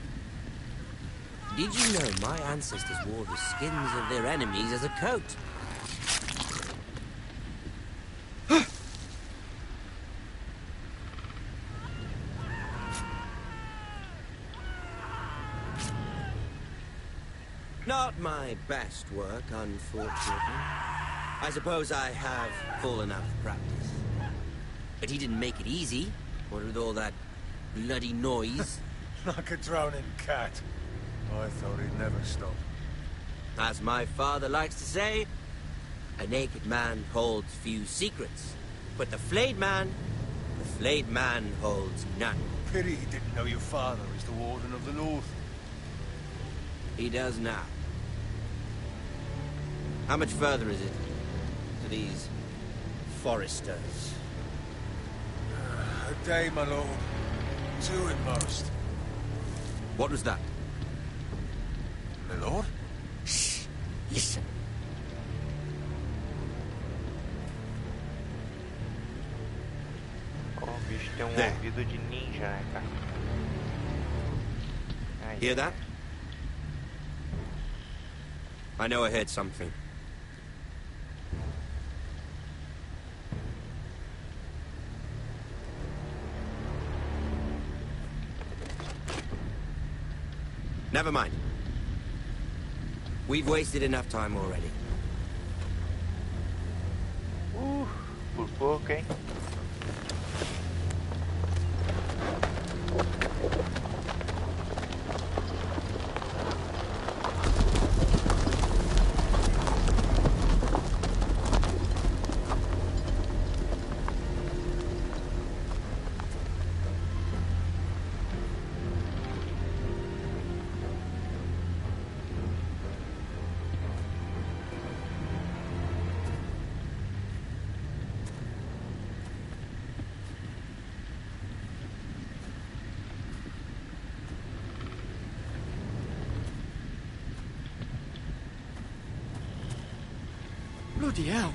Did you know my ancestors wore the skins of their enemies as a coat? Not my best work, unfortunately. I suppose I have fallen out of practice. But he didn't make it easy, what with all that bloody noise. Like a drowning cat. I thought he'd never stop. As my father likes to say, a naked man holds few secrets, but the flayed man holds none. Pity he didn't know your father is the Warden of the North. He does now. How much further is it to these foresters? A day, my lord. 2 at most. What was that? My lord? Shh. Listen. O bicho tem ouvido de ninja, né, cara? Aí. Hear that? I know I heard something. Never mind. We've wasted enough time already. Por pouco, hein? Bloody hell.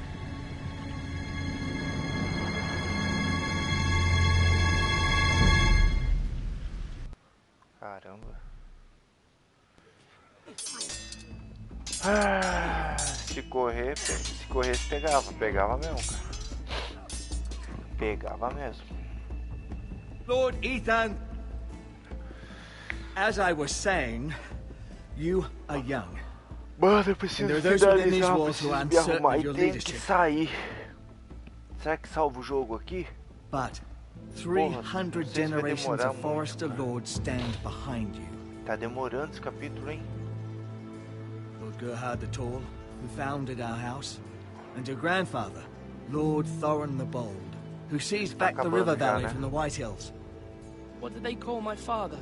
Caramba. Ah, se corresse pegava mesmo, cara. Pegava mesmo. Lord Ethan, as I was saying, you are young. Mano, eu preciso finalizar, preciso me arrumar e tem que sair. Será que salva o jogo aqui? But 300 generations of Forester Lords stand behind you. Tá demorando esse capítulo, hein? Lord Gerhard the Tall, who founded our house, and your grandfather, Lord Thorin the Bold, who seized back the river valley from the White Hills. What did they call my father?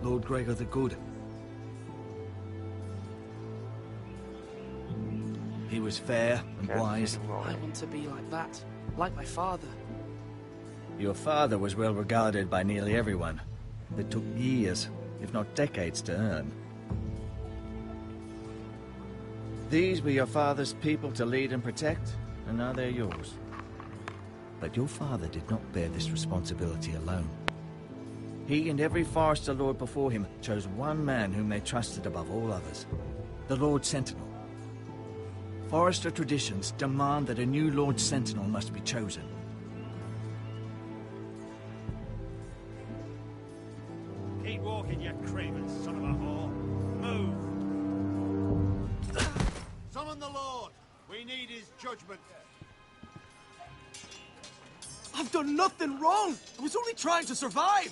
Lord Gregor the Good. He was fair and wise. I want to be like that, like my father. Your father was well regarded by nearly everyone. It took years, if not decades, to earn. These were your father's people to lead and protect, and now they're yours. But your father did not bear this responsibility alone. He and every Forester Lord before him chose one man whom they trusted above all others, the Lord Sentinel. Forester traditions demand that a new Lord Sentinel must be chosen. Keep walking, you craven son of a whore. Move! Summon the Lord. We need his judgment. I've done nothing wrong. I was only trying to survive.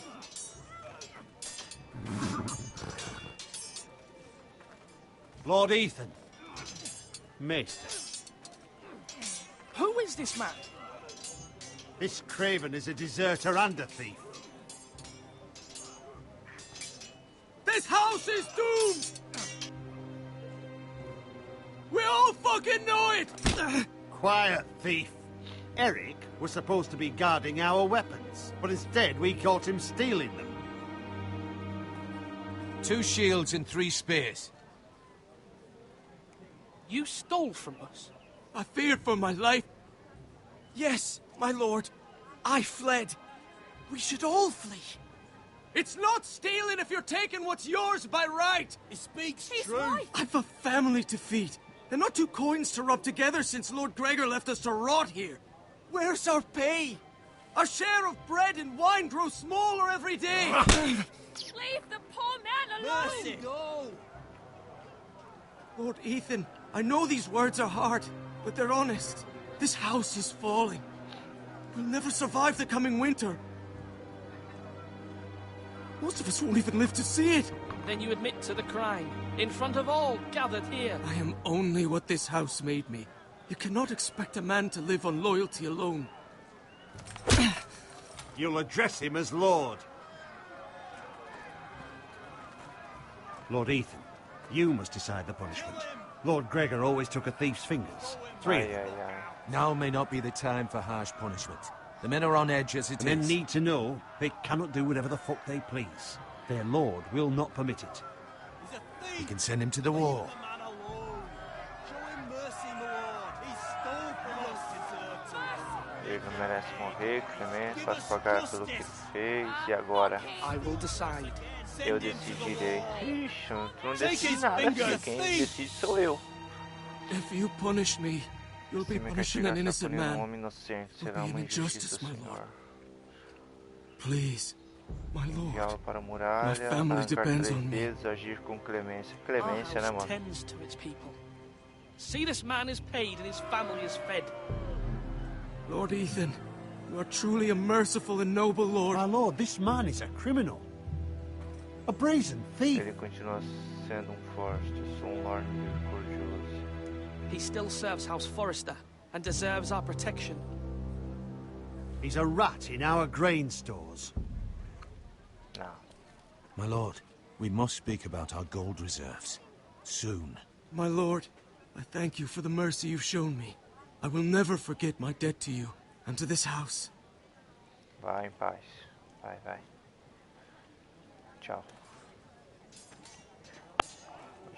Lord Ethan. Maester. Who is this man? This craven is a deserter and a thief. This house is doomed! We all fucking know it! Quiet, thief. Eric was supposed to be guarding our weapons, but instead we caught him stealing them. 2 shields and 3 spears. You stole from us? I feared for my life. Yes, my lord. I fled. We should all flee. It's not stealing if you're taking what's yours by right. He speaks true. Right. I've a family to feed. And not 2 coins to rub together since Lord Gregor left us to rot here. Where's our pay? Our share of bread and wine grows smaller every day. Leave the poor man alone! Mercy. Go. Lord Ethan, I know these words are hard, but they're honest. This house is falling. We'll never survive the coming winter. Most of us won't even live to see it. Then you admit to the crime, in front of all gathered here. I am only what this house made me. You cannot expect a man to live on loyalty alone. You'll address him as Lord. Lord Ethan, you must decide the punishment. Lord Gregor always took a thief's fingers. 3 of them. Now may not be the time for harsh punishment. The men are on edge as it is. Men need to know they cannot do whatever the fuck they please. Their lord will not permit it. You can send him to the wall. Ele não merece morrer, Clemente, faz pagar pelo que ele fez. E agora? Eu decidirei. Ixi, tu não decide nada, filho. Quem decide sou eu. If you punish me, you'll be punishing an innocent man. Será uma injustiça, Senhor. Please, my lord. Enviá-lo para a muralha, My family depends on me. vezes, agir com clemência. Clemência, né, mano? Tends to its people. See, this man is paid and his family is fed. Lord Ethan, you are truly a merciful and noble lord. My lord, this man is a criminal. A brazen thief. Ele continua sendo Forrester, sou lord misericordioso. He still serves House Forrester and deserves our protection. He's a rat in our grain stores. No. My lord, we must speak about our gold reserves. Soon. My lord, I thank you for the mercy you've shown me. I will never forget my debt to you and to this house. Vai em paz. Vai, vai. Tchau.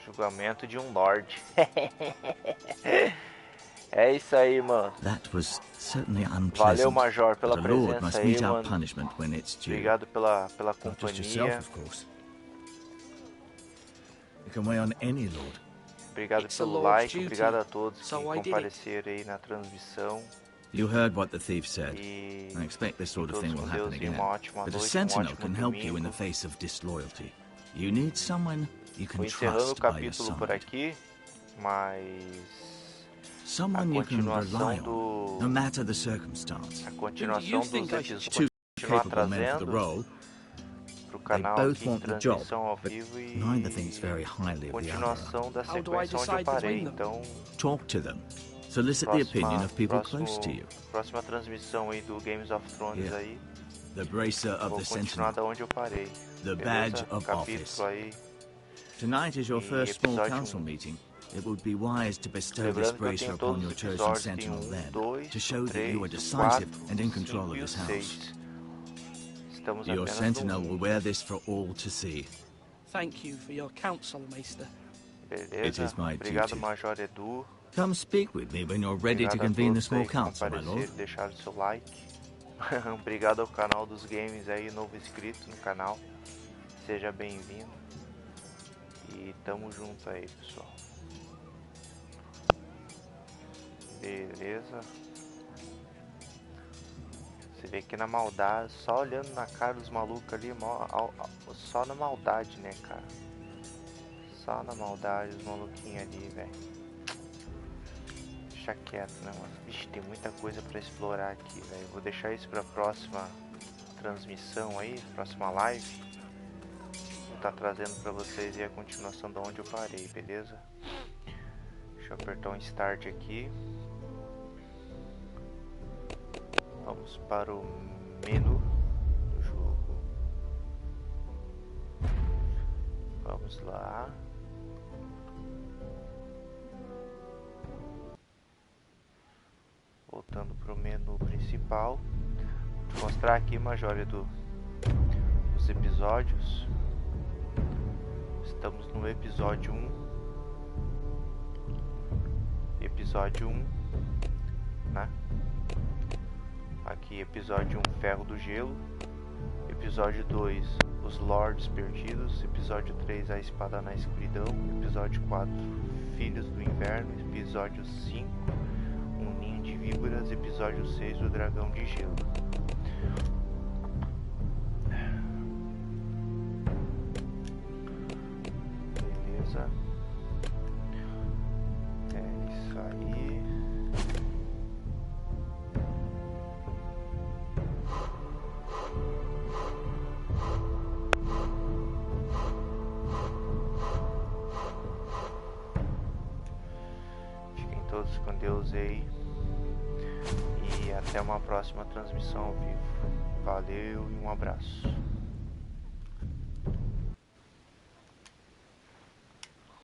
Julgamento de lord. É isso aí, mano. That was certainly unpleasant. Valeu, Major, pela but a lord presença must aí, meet our mano. punishment when it's due. Obrigado pela Not just yourself, companhia. of course. You can weigh on any lord. Obrigado pelo like, obrigado a todos que compareceram aí na transmissão. You heard what the thief said. I expect this sort of thing will happen again. But a sentinel can help you in the face of disloyalty. You need someone you can Vou encerrando o trust by your capítulo por side. aqui, mas Someone you can rely continuação on, no matter the circumstance. a continuação dos episódios Two continuar capable men for the trazendo role. pro They canal both aqui em want the job, transmissão ao but vivo e neither thinks very highly of the other. continuação da sequência onde eu parei. Então, Talk to them. Solicit the opinion of people close to you. próxima transmissão aí do Games of Thrones Yeah. aí. The bracer of Vou the continuar sentinel. da onde eu parei. The Beleza? badge of Capítulo office. aí. Tonight is your E first small episódio council meeting. It would be wise to bestow this Lembrando que eu bracer tenho upon todos your os chosen episódios, sentinel tem then, 2, to show that you are 3, decisive 4, and in control 5 of e o this house. 6. Estamos Your apenas sentinel no will wear this for all to see. Thank you for your counsel, Maester. Beleza? It is my Obrigado, duty. Major Edu. Come speak with me when you're ready to Obrigado a convene the todos small aí que council, my compareceram, lord. deixaram seu like. Obrigado ao canal dos games aí, novo inscrito no canal. Seja bem-vindo. E tamo junto aí, pessoal. Beleza. Você vê que na maldade, só olhando na cara dos malucos ali, só na maldade, né, cara? Só na maldade, os maluquinhos ali, velho. Deixa quieto, né, mano? Vixe, tem muita coisa pra explorar aqui, velho. Vou deixar isso pra próxima transmissão aí, próxima live. Vou estar trazendo pra vocês aí a continuação de onde eu parei, beleza? Deixa eu apertar um start aqui. Vamos para o menu do jogo. Vamos lá. Voltando para o menu. principal. Vou mostrar aqui, Major, dos episódios. Estamos no episódio 1. Episódio 1, né? Aqui, episódio 1, Ferro do Gelo. Episódio 2, Os Lords Perdidos. Episódio 3, A Espada na Escuridão. Episódio 4, Filhos do Inverno. Episódio 5, Um Ninho de Víboras. Episódio 6, O Dragão de Gelo. Beleza. É isso aí. Fiquem todos com Deus aí. E até uma próxima transmissão ao vivo. Valeu e um abraço.